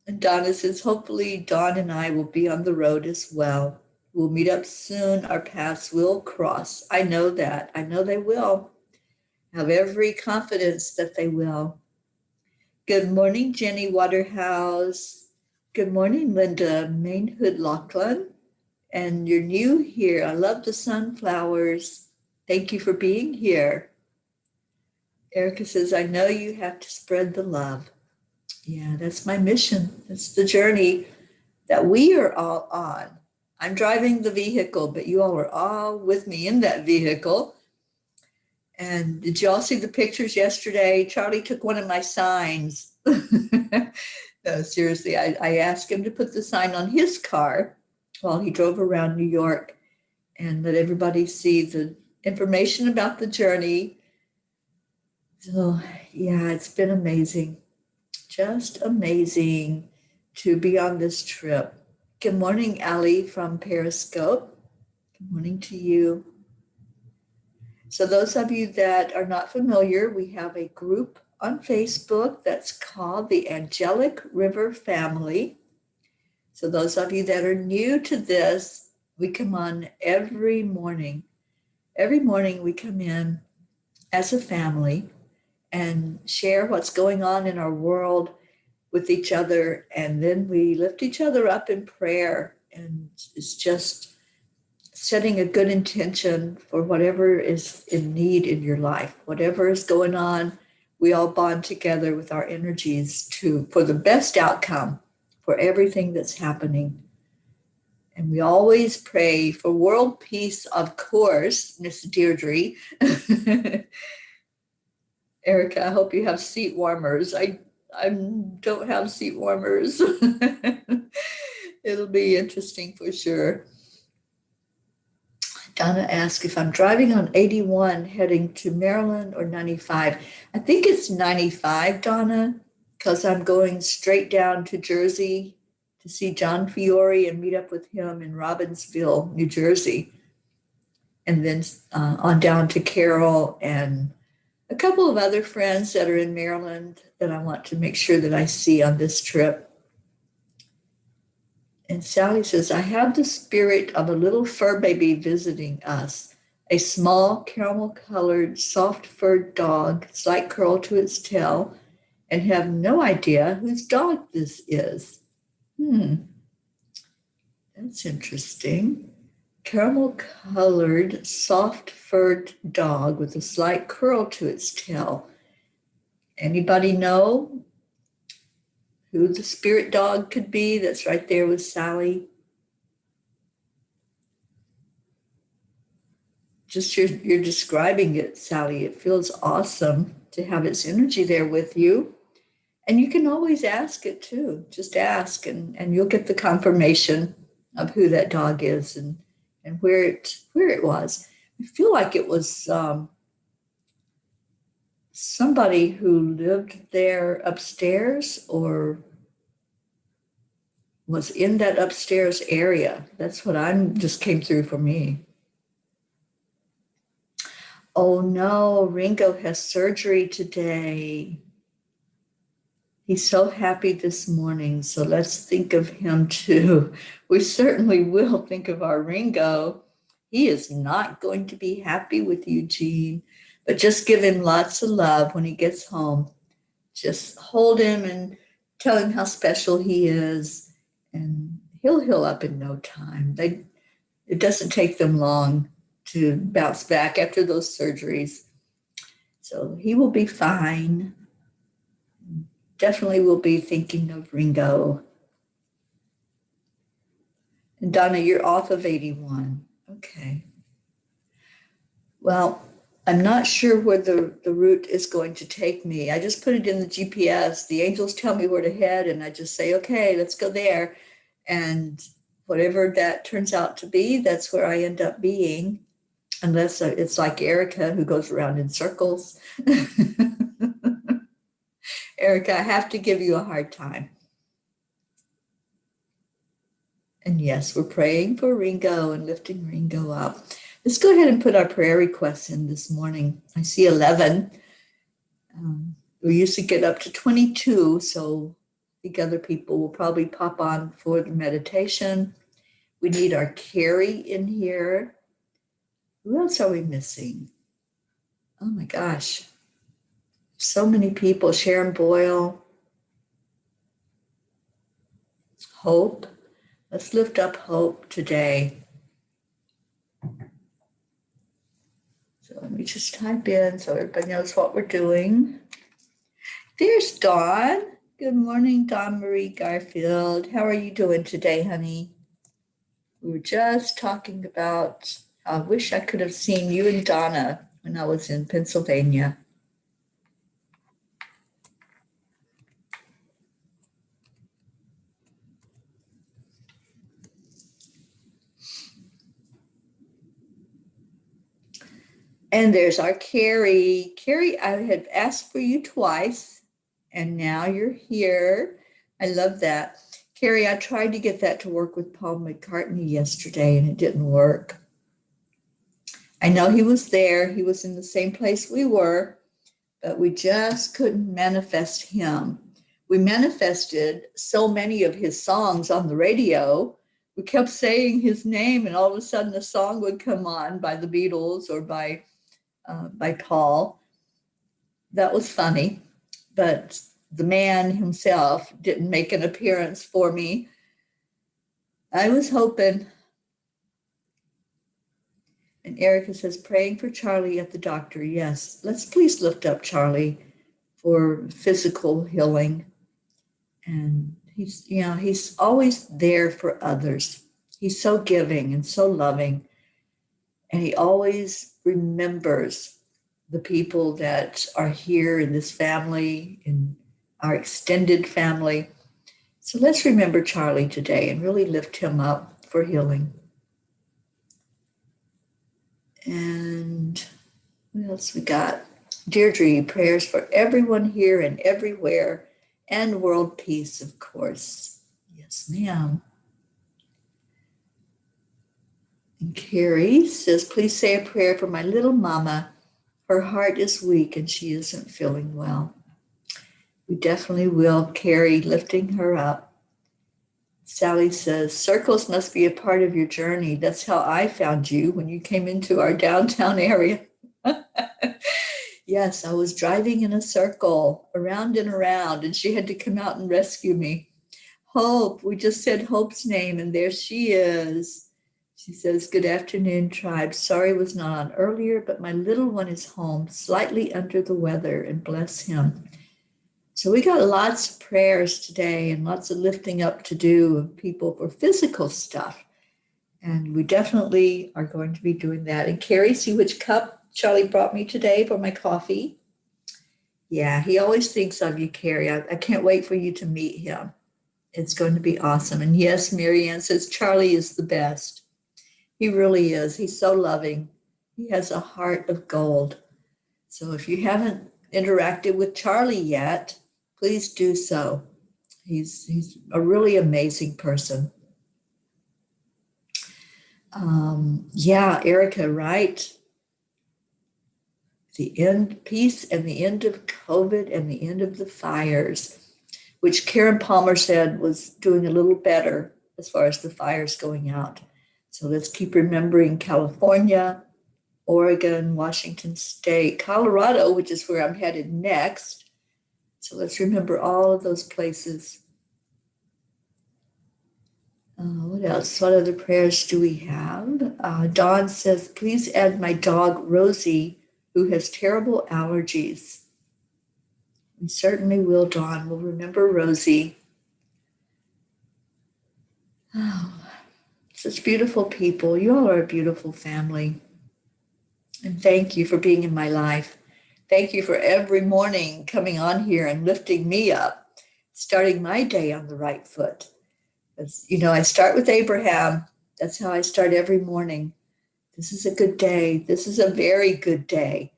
[SPEAKER 1] And Donna says, hopefully Dawn and I will be on the road as well. We'll meet up soon. Our paths will cross. I know that. I know they will. I have every confidence that they will. Good morning, Jenny Waterhouse. Good morning, Linda Mainhood Lachlan. And you're new here. I love the sunflowers. Thank you for being here. Erica says, I know you have to spread the love. Yeah, that's my mission. It's the journey that we are all on. I'm driving the vehicle, but you all are all with me in that vehicle. And did you all see the pictures yesterday? Charlie took one of my signs. No, seriously, I asked him to put the sign on his car while he drove around New York and let everybody see the information about the journey. So, yeah, it's been amazing. Just amazing to be on this trip. Good morning, Ali from Periscope. Good morning to you. So those of you that are not familiar, we have a group on Facebook that's called the Angelic River Family. So those of you that are new to this, we come on every morning. Every morning we come in as a family and share what's going on in our world with each other. And then we lift each other up in prayer. And it's just setting a good intention for whatever is in need in your life, whatever is going on. We all bond together with our energies for the best outcome for everything that's happening. And we always pray for world peace, of course, Miss Deirdre. Erica, I hope you have seat warmers. I don't have seat warmers. It'll be interesting for sure. Donna asked if I'm driving on 81 heading to Maryland or 95. I think it's 95, Donna. because I'm going straight down to Jersey to see John Fiore and meet up with him in Robbinsville, New Jersey, and then on down to Carol and a couple of other friends that are in Maryland that I want to make sure that I see on this trip. And Sally says, I have the spirit of a little fur baby visiting us, a small caramel-colored, soft-furred dog, slight curl to its tail, and have no idea whose dog this is. That's interesting. Caramel-colored, soft-furred dog with a slight curl to its tail. Anybody know who the spirit dog could be that's right there with Sally? Just you're describing it, Sally. It feels awesome to have its energy there with you. And you can always ask it too. Just ask and you'll get the confirmation of who that dog is and where it was. I feel like it was somebody who lived there upstairs or was in that upstairs area. That's what just came through for me. Oh no, Ringo has surgery today. He's so happy this morning, so let's think of him too. We certainly will think of our Ringo. He is not going to be happy with Eugene, but just give him lots of love when he gets home. Just hold him and tell him how special he is, and he'll heal up in no time. It doesn't take them long to bounce back after those surgeries. So he will be fine. Definitely will be thinking of Ringo. And Donna, you're off of 81. Okay. Well, I'm not sure where the route is going to take me. I just put it in the GPS. The angels tell me where to head, and I just say, okay, let's go there. And whatever that turns out to be, that's where I end up being. Unless it's like Erica, who goes around in circles. Erica, I have to give you a hard time. And yes, we're praying for Ringo and lifting Ringo up. Let's go ahead and put our prayer requests in this morning. I see 11. We used to get up to 22, so I think other people will probably pop on for the meditation. We need our Carrie in here. Who else are we missing? Oh my gosh. So many people. Sharon Boyle. Hope. Let's lift up Hope today. So let me just type in so everybody knows what we're doing. There's Dawn. Good morning, Dawn Marie Garfield. How are you doing today, honey? We were just talking about, I wish I could have seen you and Donna when I was in Pennsylvania. And there's our Carrie. Carrie, I had asked for you twice, and now you're here. I love that. Carrie, I tried to get that to work with Paul McCartney yesterday, and it didn't work. I know he was there. He was in the same place we were, but we just couldn't manifest him. We manifested so many of his songs on the radio. We kept saying his name, and all of a sudden a song would come on by the Beatles or by Paul. That was funny, but the man himself didn't make an appearance for me. I was hoping. And Erica says, praying for Charlie at the doctor. Yes, let's please lift up Charlie for physical healing. And he's always there for others. He's so giving and so loving. And he always remembers the people that are here in this family, in our extended family. So let's remember Charlie today and really lift him up for healing. And what else we got? Deirdre, prayers for everyone here and everywhere and world peace, of course. Yes, ma'am. And Carrie says, please say a prayer for my little mama. Her heart is weak and she isn't feeling well. We definitely will, Carrie, lifting her up. Sally says, circles must be a part of your journey. That's how I found you when you came into our downtown area. Yes, I was driving in a circle around and around, and she had to come out and rescue me. Hope, we just said Hope's name, and there she is. She says, good afternoon, tribe. Sorry was not on earlier, but my little one is home, slightly under the weather, and bless him. So we got lots of prayers today and lots of lifting up to do of people for physical stuff. And we definitely are going to be doing that. And Carrie, see which cup Charlie brought me today for my coffee? Yeah, he always thinks of you, Carrie. I can't wait for you to meet him. It's going to be awesome. And yes, Marianne says Charlie is the best. He really is. He's so loving. He has a heart of gold. So if you haven't interacted with Charlie yet, please do so. He's a really amazing person. Yeah, Erica, right? The end, peace and the end of COVID and the end of the fires, which Karen Palmer said was doing a little better as far as the fires going out. So let's keep remembering California, Oregon, Washington State, Colorado, which is where I'm headed next. So let's remember all of those places. What else? What other prayers do we have? Dawn says, please add my dog, Rosie, who has terrible allergies. We certainly will, Dawn. We'll remember Rosie. Oh, such beautiful people. You all are a beautiful family. And thank you for being in my life. Thank you for every morning coming on here and lifting me up, starting my day on the right foot. As, you know, I start with Abraham. That's how I start every morning. This is a good day. This is a very good day.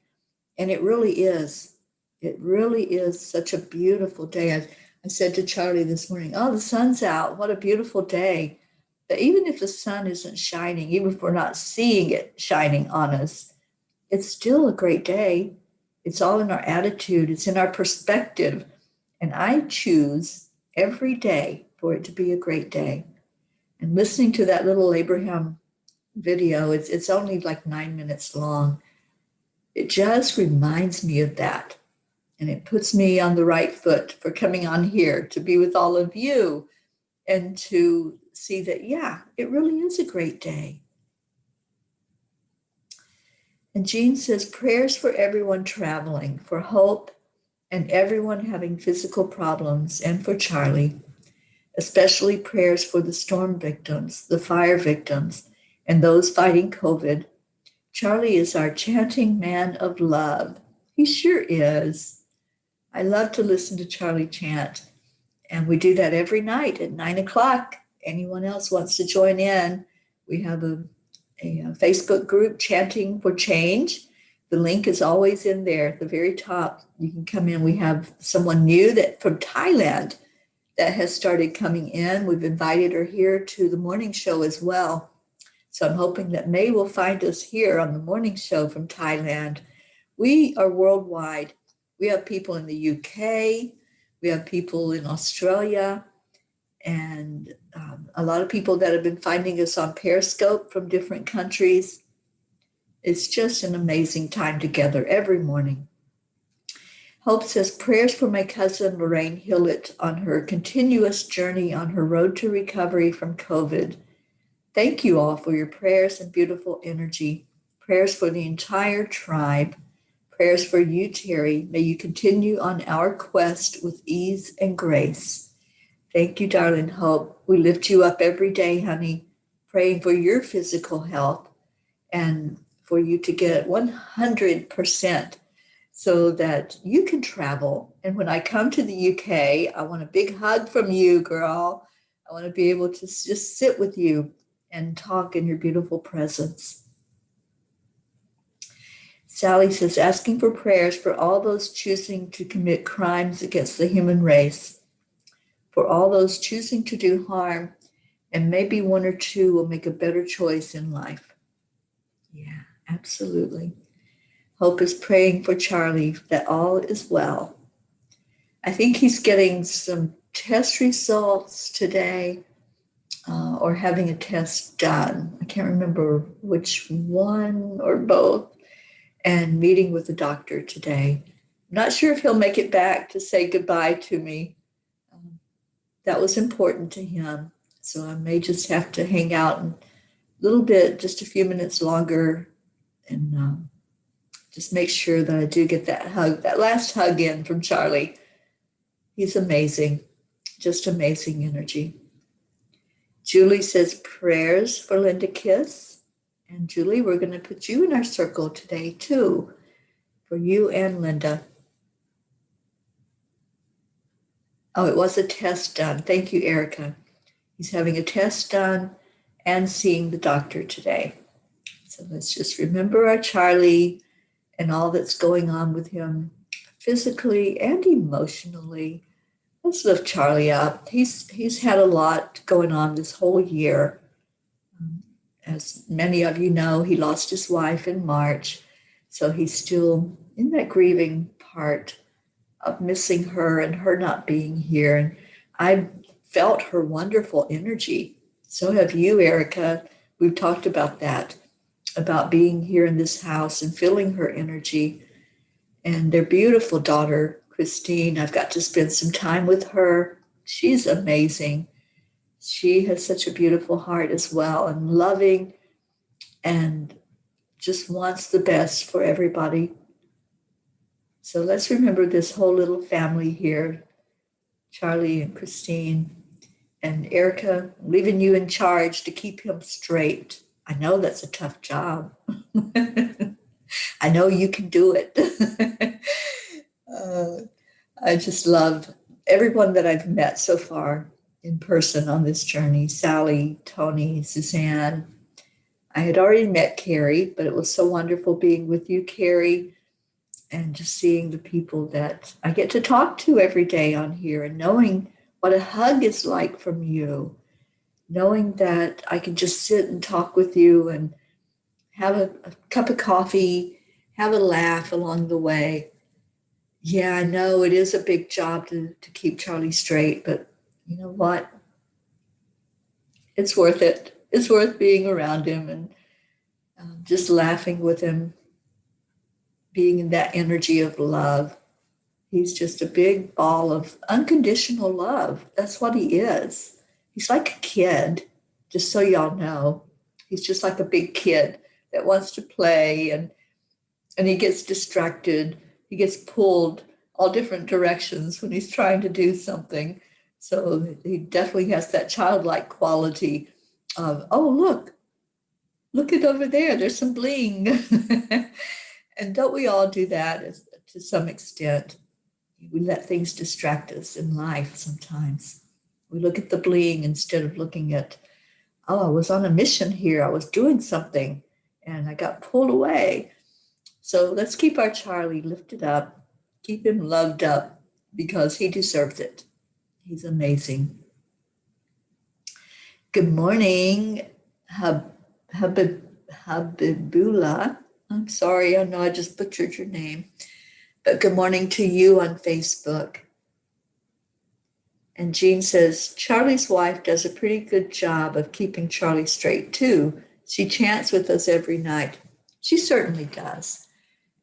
[SPEAKER 1] And it really is. It really is such a beautiful day. I said to Charlie this morning, oh, the sun's out. What a beautiful day. But even if the sun isn't shining, even if we're not seeing it shining on us, it's still a great day. It's all in our attitude. It's in our perspective. And I choose every day for it to be a great day. And listening to that little Abraham video, it's only like 9 minutes long. It just reminds me of that. And it puts me on the right foot for coming on here to be with all of you and to see that, yeah, it really is a great day. And Jean says, prayers for everyone traveling, for Hope and everyone having physical problems, and for Charlie, especially prayers for the storm victims, the fire victims, and those fighting COVID. Charlie is our chanting man of love. He sure is. I love to listen to Charlie chant. And we do that every night at 9:00. Anyone else wants to join in? We have a Facebook group, Chanting for Change. The link is always in there at the very top. You can come in. We have someone new that from Thailand that has started coming in. We've invited her here to the morning show as well. So I'm hoping that May will find us here on the morning show from Thailand. We are worldwide. We have people in the UK. We have people in Australia. And a lot of people that have been finding us on Periscope from different countries. It's just an amazing time together every morning. Hope says, prayers for my cousin Lorraine Hillett on her continuous journey on her road to recovery from COVID. Thank you all for your prayers and beautiful energy. Prayers for the entire tribe. Prayers for you, Teri. May you continue on our quest with ease and grace. Thank you, darling Hope. We lift you up every day, honey, praying for your physical health and for you to get 100% so that you can travel. And when I come to the UK, I want a big hug from you, girl. I want to be able to just sit with you and talk in your beautiful presence. Sally says, asking for prayers for all those choosing to commit crimes against the human race. for all those choosing to do harm, and maybe one or two will make a better choice in life. Yeah, absolutely. Hope is praying for Charlie that all is well. I think he's getting some test results today, or having a test done. I can't remember which one or both, and meeting with the doctor today. I'm not sure if he'll make it back to say goodbye to me. That was important to him. So I may just have to hang out a little bit, just a few minutes longer, and just make sure that I do get that hug, that last hug in from Charlie. He's amazing, just amazing energy. Julie says prayers for Linda Kiss. And Julie, we're going to put you in our circle today too, for you and Linda. Oh, it was a test done. Thank you, Erica. He's having a test done and seeing the doctor today. So let's just remember our Charlie and all that's going on with him physically and emotionally. Let's lift Charlie up. He's had a lot going on this whole year. As many of you know, he lost his wife in March, so he's still in that grieving part of missing her and her not being here. And I felt her wonderful energy. So have you, Erica. We've talked about that, about being here in this house and feeling her energy. And their beautiful daughter, Christine, I've got to spend some time with her. She's amazing. She has such a beautiful heart as well, and loving, and just wants the best for everybody. So let's remember this whole little family here, Charlie and Christine and Erica, leaving you in charge to keep him straight. I know that's a tough job. I know you can do it. I just love everyone that I've met so far in person on this journey. Sally, Tony, Suzanne. I had already met Carrie, but it was so wonderful being with you, Carrie, and just seeing the people that I get to talk to every day on here, and knowing what a hug is like from you, knowing that I can just sit and talk with you and have a cup of coffee, have a laugh along the way. Yeah, I know it is a big job to keep Charlie straight, but you know what? It's worth it. It's worth being around him and just laughing with him, being in that energy of love. He's just a big ball of unconditional love. That's what he is. He's like a kid, just so y'all know. He's just like a big kid that wants to play, and he gets distracted. He gets pulled all different directions when he's trying to do something. So he definitely has that childlike quality of, oh, look it over there. There's some bling. And don't we all do that to some extent? We let things distract us in life sometimes. We look at the bling instead of looking at, oh, I was on a mission here. I was doing something and I got pulled away. So let's keep our Charlie lifted up, keep him loved up, because he deserves it. He's amazing. Good morning, Habibullah. I'm sorry, I know I just butchered your name, but good morning to you on Facebook. And Jean says, Charlie's wife does a pretty good job of keeping Charlie straight too. She chants with us every night. She certainly does.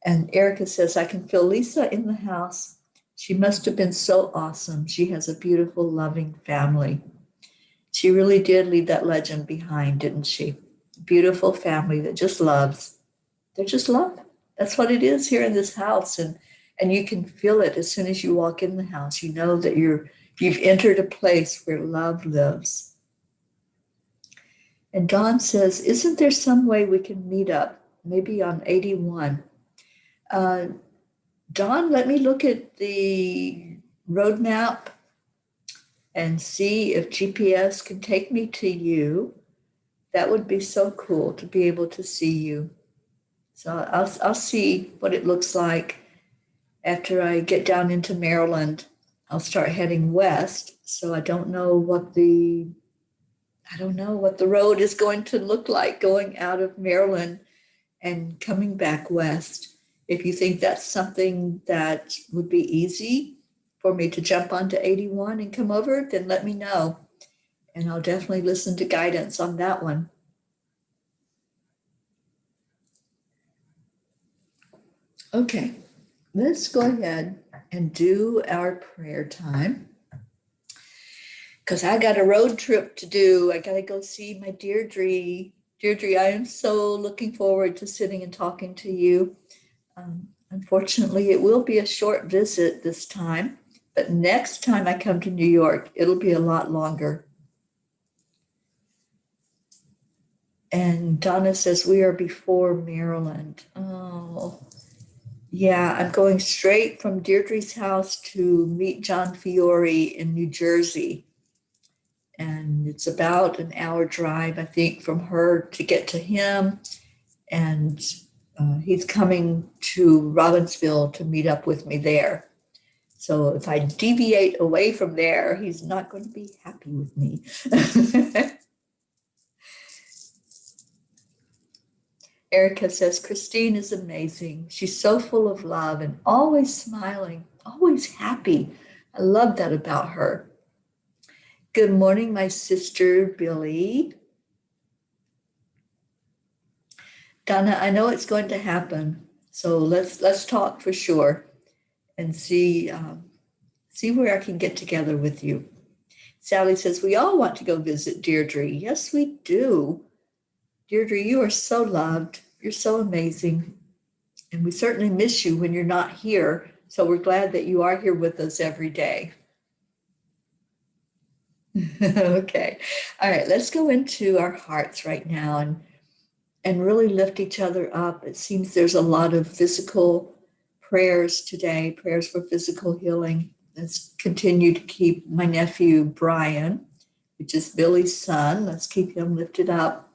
[SPEAKER 1] And Erica says, I can feel Lisa in the house. She must have been so awesome. She has a beautiful, loving family. She really did leave that legend behind, didn't she? Beautiful family that just loves. They're just love. That's what it is here in this house. And you can feel it as soon as you walk in the house. You know that you've entered a place where love lives. And Dawn says, isn't there some way we can meet up? Maybe on 81. Dawn, let me look at the roadmap and see if GPS can take me to you. That would be so cool to be able to see you. So I'll see what it looks like after I get down into Maryland. I'll start heading west, So I don't know what the road is going to look like going out of Maryland and coming back west. If you think that's something that would be easy for me to jump onto 81 and come over, then let me know. And I'll definitely listen to guidance on that one. Okay, let's go ahead and do our prayer time. Because I got a road trip to do. I got to go see my Deirdre. Deirdre, I am so looking forward to sitting and talking to you. Unfortunately, it will be a short visit this time, but next time I come to New York, it'll be a lot longer. And Donna says, we are before Maryland. Oh, yeah, I'm going straight from Deirdre's house to meet John Fiore in New Jersey. And it's about an hour drive, I think, from her to get to him. And he's coming to Robbinsville to meet up with me there. So if I deviate away from there, he's not going to be happy with me. Erica says, Christine is amazing. She's so full of love and always smiling, always happy. I love that about her. Good morning, my sister, Billy. Donna, I know it's going to happen. So let's talk for sure and see where I can get together with you. Sally says, we all want to go visit Deirdre. Yes, we do. Deirdre, you are so loved. You're so amazing. And we certainly miss you when you're not here. So we're glad that you are here with us every day. Okay. All right. Let's go into our hearts right now and really lift each other up. It seems there's a lot of physical prayers today, prayers for physical healing. Let's continue to keep my nephew, Brian, which is Billy's son. Let's keep him lifted up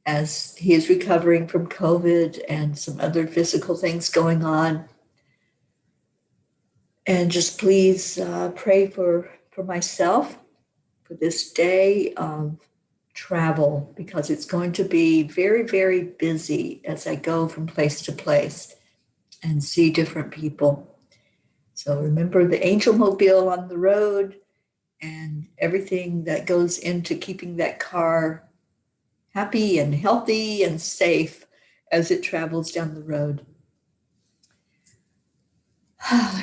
[SPEAKER 1] as he is recovering from COVID and some other physical things going on. And just please pray for myself for this day of travel, because it's going to be very, very busy as I go from place to place and see different people. So remember the angel mobile on the road and everything that goes into keeping that car happy and healthy and safe as it travels down the road.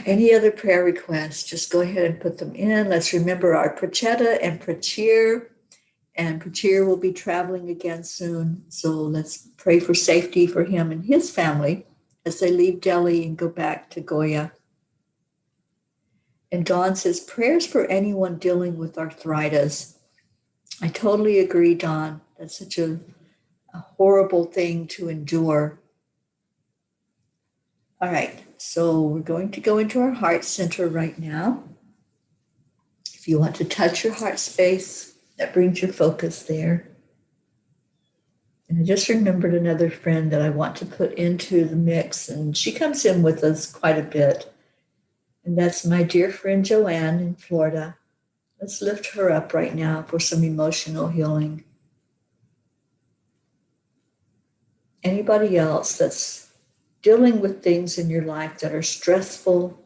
[SPEAKER 1] Any other prayer requests, just go ahead and put them in. Let's remember our Prachetta and Prachir. And Prachir will be traveling again soon. So let's pray for safety for him and his family as they leave Delhi and go back to Goya. And Dawn says, prayers for anyone dealing with arthritis. I totally agree, Dawn. That's such a horrible thing to endure. All right, so we're going to go into our heart center right now. If you want to touch your heart space, that brings your focus there. And I just remembered another friend that I want to put into the mix, and she comes in with us quite a bit. And that's my dear friend Joanne in Florida. Let's lift her up right now for some emotional healing. Anybody else that's dealing with things in your life that are stressful,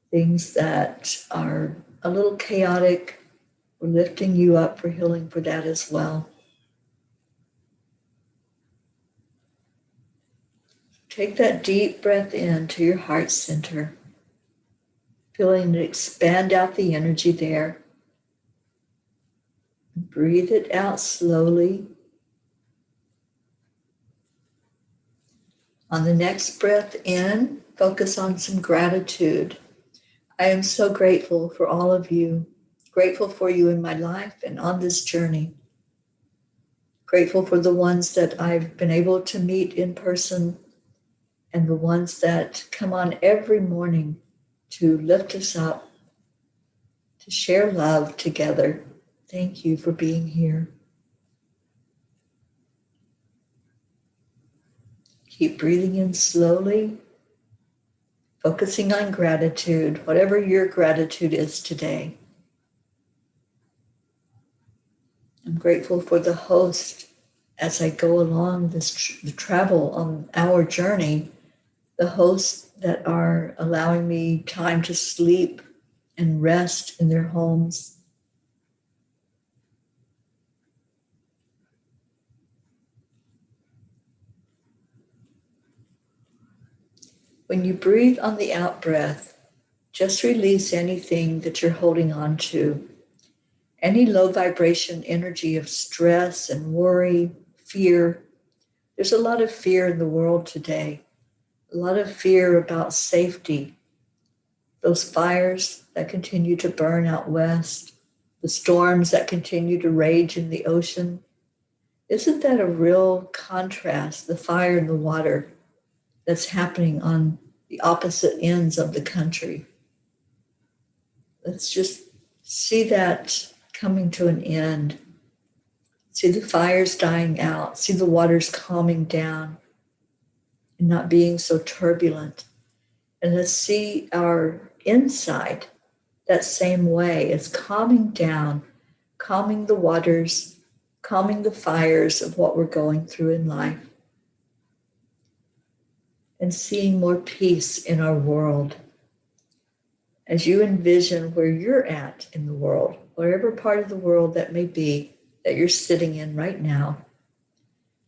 [SPEAKER 1] things that are a little chaotic, we're lifting you up for healing for that as well. Take that deep breath in to your heart center, feeling it expand out the energy there. Breathe it out slowly. On the next breath in, focus on some gratitude. I am so grateful for all of you, grateful for you in my life and on this journey. Grateful for the ones that I've been able to meet in person and the ones that come on every morning to lift us up, to share love together. Thank you for being here. Keep breathing in slowly, focusing on gratitude, whatever your gratitude is today. I'm grateful for the host as I go along the travel on our journey, the hosts that are allowing me time to sleep and rest in their homes. When you breathe on the out breath, just release anything that you're holding on to, any low vibration energy of stress and worry, fear. There's a lot of fear in the world today, a lot of fear about safety, those fires that continue to burn out west, the storms that continue to rage in the ocean. Isn't that a real contrast, the fire and the water that's happening on the opposite ends of the country? Let's just see that coming to an end. See the fires dying out. See the waters calming down and not being so turbulent. And let's see our inside that same way as calming down, calming the waters, calming the fires of what we're going through in life, and seeing more peace in our world. As you envision where you're at in the world, whatever part of the world that may be that you're sitting in right now,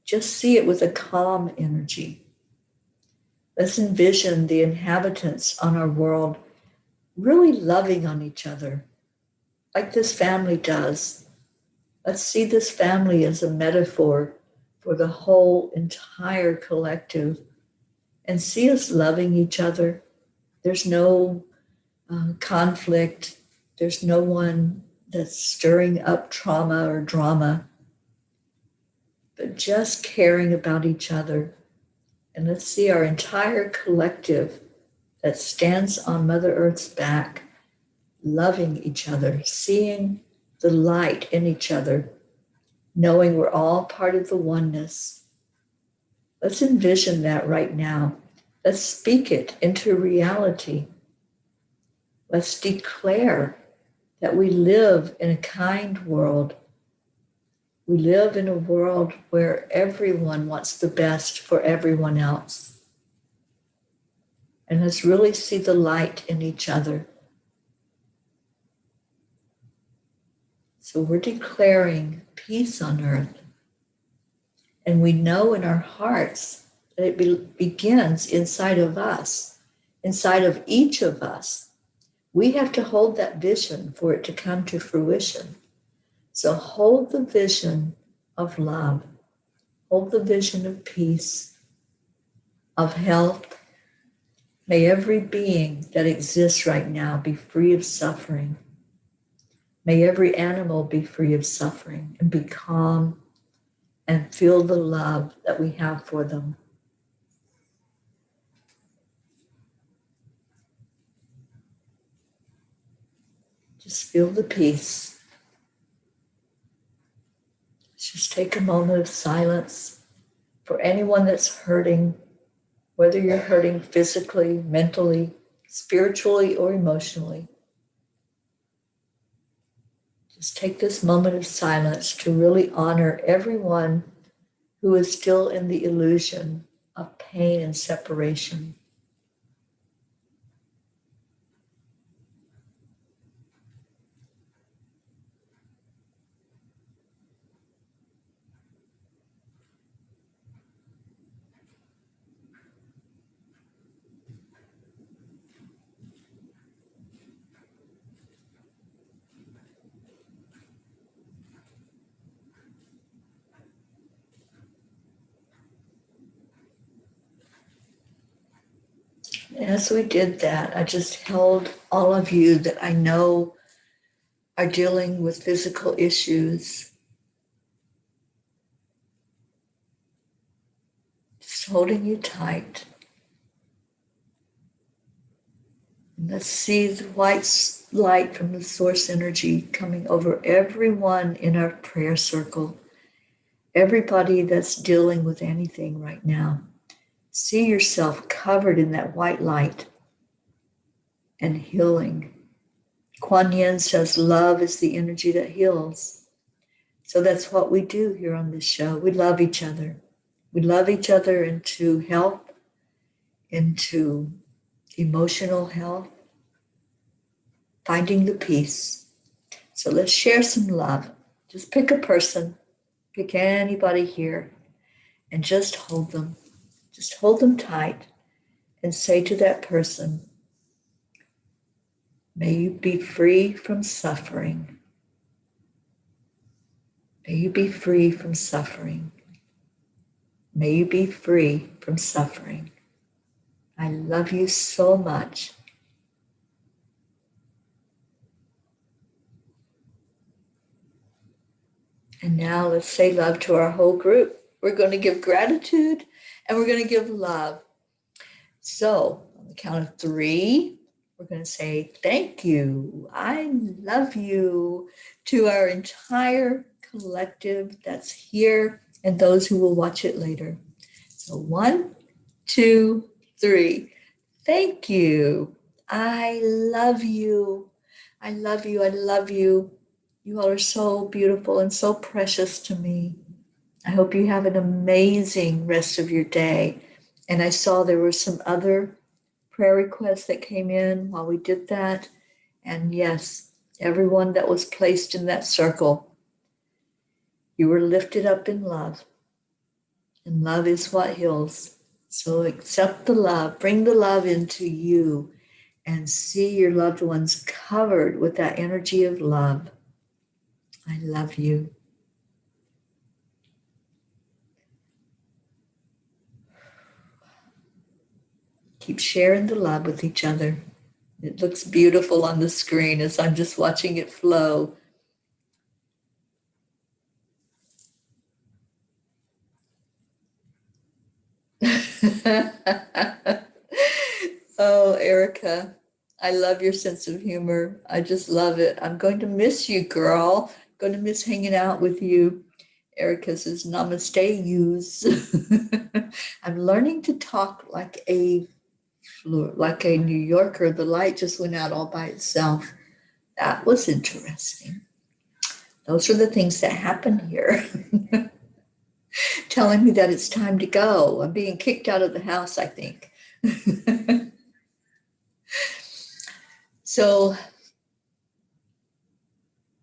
[SPEAKER 1] just see it with a calm energy. Let's envision the inhabitants on our world really loving on each other, like this family does. Let's see this family as a metaphor for the whole entire collective and see us loving each other. There's no conflict. There's no one that's stirring up trauma or drama, but just caring about each other. And let's see our entire collective that stands on Mother Earth's back, loving each other, seeing the light in each other, knowing we're all part of the oneness. Let's envision that right now. Let's speak it into reality. Let's declare that we live in a kind world. We live in a world where everyone wants the best for everyone else. And let's really see the light in each other. So we're declaring peace on earth. And we know in our hearts that it begins inside of us, inside of each of us. We have to hold that vision for it to come to fruition. So hold the vision of love, hold the vision of peace, of health. May every being that exists right now be free of suffering. May every animal be free of suffering and be calm and feel the love that we have for them. Just feel the peace. Let's just take a moment of silence for anyone that's hurting, whether you're hurting physically, mentally, spiritually, or emotionally. Just take this moment of silence to really honor everyone who is still in the illusion of pain and separation. As we did that, I just held all of you that I know are dealing with physical issues. Just holding you tight. And let's see the white light from the source energy coming over everyone in our prayer circle. Everybody that's dealing with anything right now. See yourself covered in that white light and healing. Kuan Yin says love is the energy that heals. So that's what we do here on this show. We love each other. We love each other into health, into emotional health, finding the peace. So let's share some love. Just pick a person, pick anybody here, and just hold them. Just hold them tight and say to that person, may you be free from suffering. May you be free from suffering. May you be free from suffering. I love you so much. And now let's say love to our whole group. We're going to give gratitude and we're going to give love. So on the count of 3, we're going to say thank you. I love you to our entire collective that's here and those who will watch it later. So 1, 2, 3. Thank you. I love you. I love you. I love you. You all are so beautiful and so precious to me. I hope you have an amazing rest of your day. And I saw there were some other prayer requests that came in while we did that. And yes, everyone that was placed in that circle, you were lifted up in love. And love is what heals. So accept the love, bring the love into you, and see your loved ones covered with that energy of love. I love you. Keep sharing the love with each other. It looks beautiful on the screen as I'm just watching it flow. Oh, Erica, I love your sense of humor. I just love it. I'm going to miss you, girl. Going to miss hanging out with you. Erica says, namaste, use. I'm learning to talk like a New Yorker. The light just went out all by itself. That was interesting. Those are the things that happen here. Telling me that it's time to go. I'm being kicked out of the house, I think. So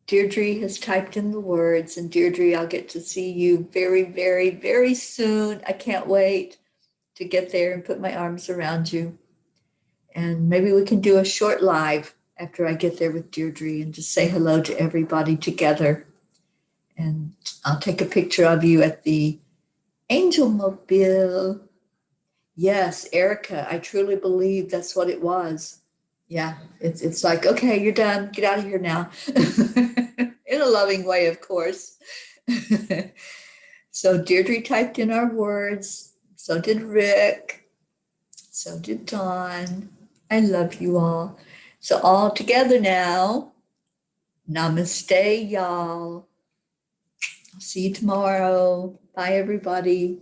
[SPEAKER 1] Deirdre has typed in the words, and Deirdre, I'll get to see you very, very, very soon. I can't wait to get there and put my arms around you. And maybe we can do a short live after I get there with Deirdre and just say hello to everybody together. And I'll take a picture of you at the Angel Mobile. Yes, Erica, I truly believe that's what it was. Yeah, it's like, okay, you're done. Get out of here now. In a loving way, of course. So Deirdre typed in our words. So did Rick. So did Dawn. I love you all. So all together now. Namaste, y'all. I'll see you tomorrow. Bye, everybody.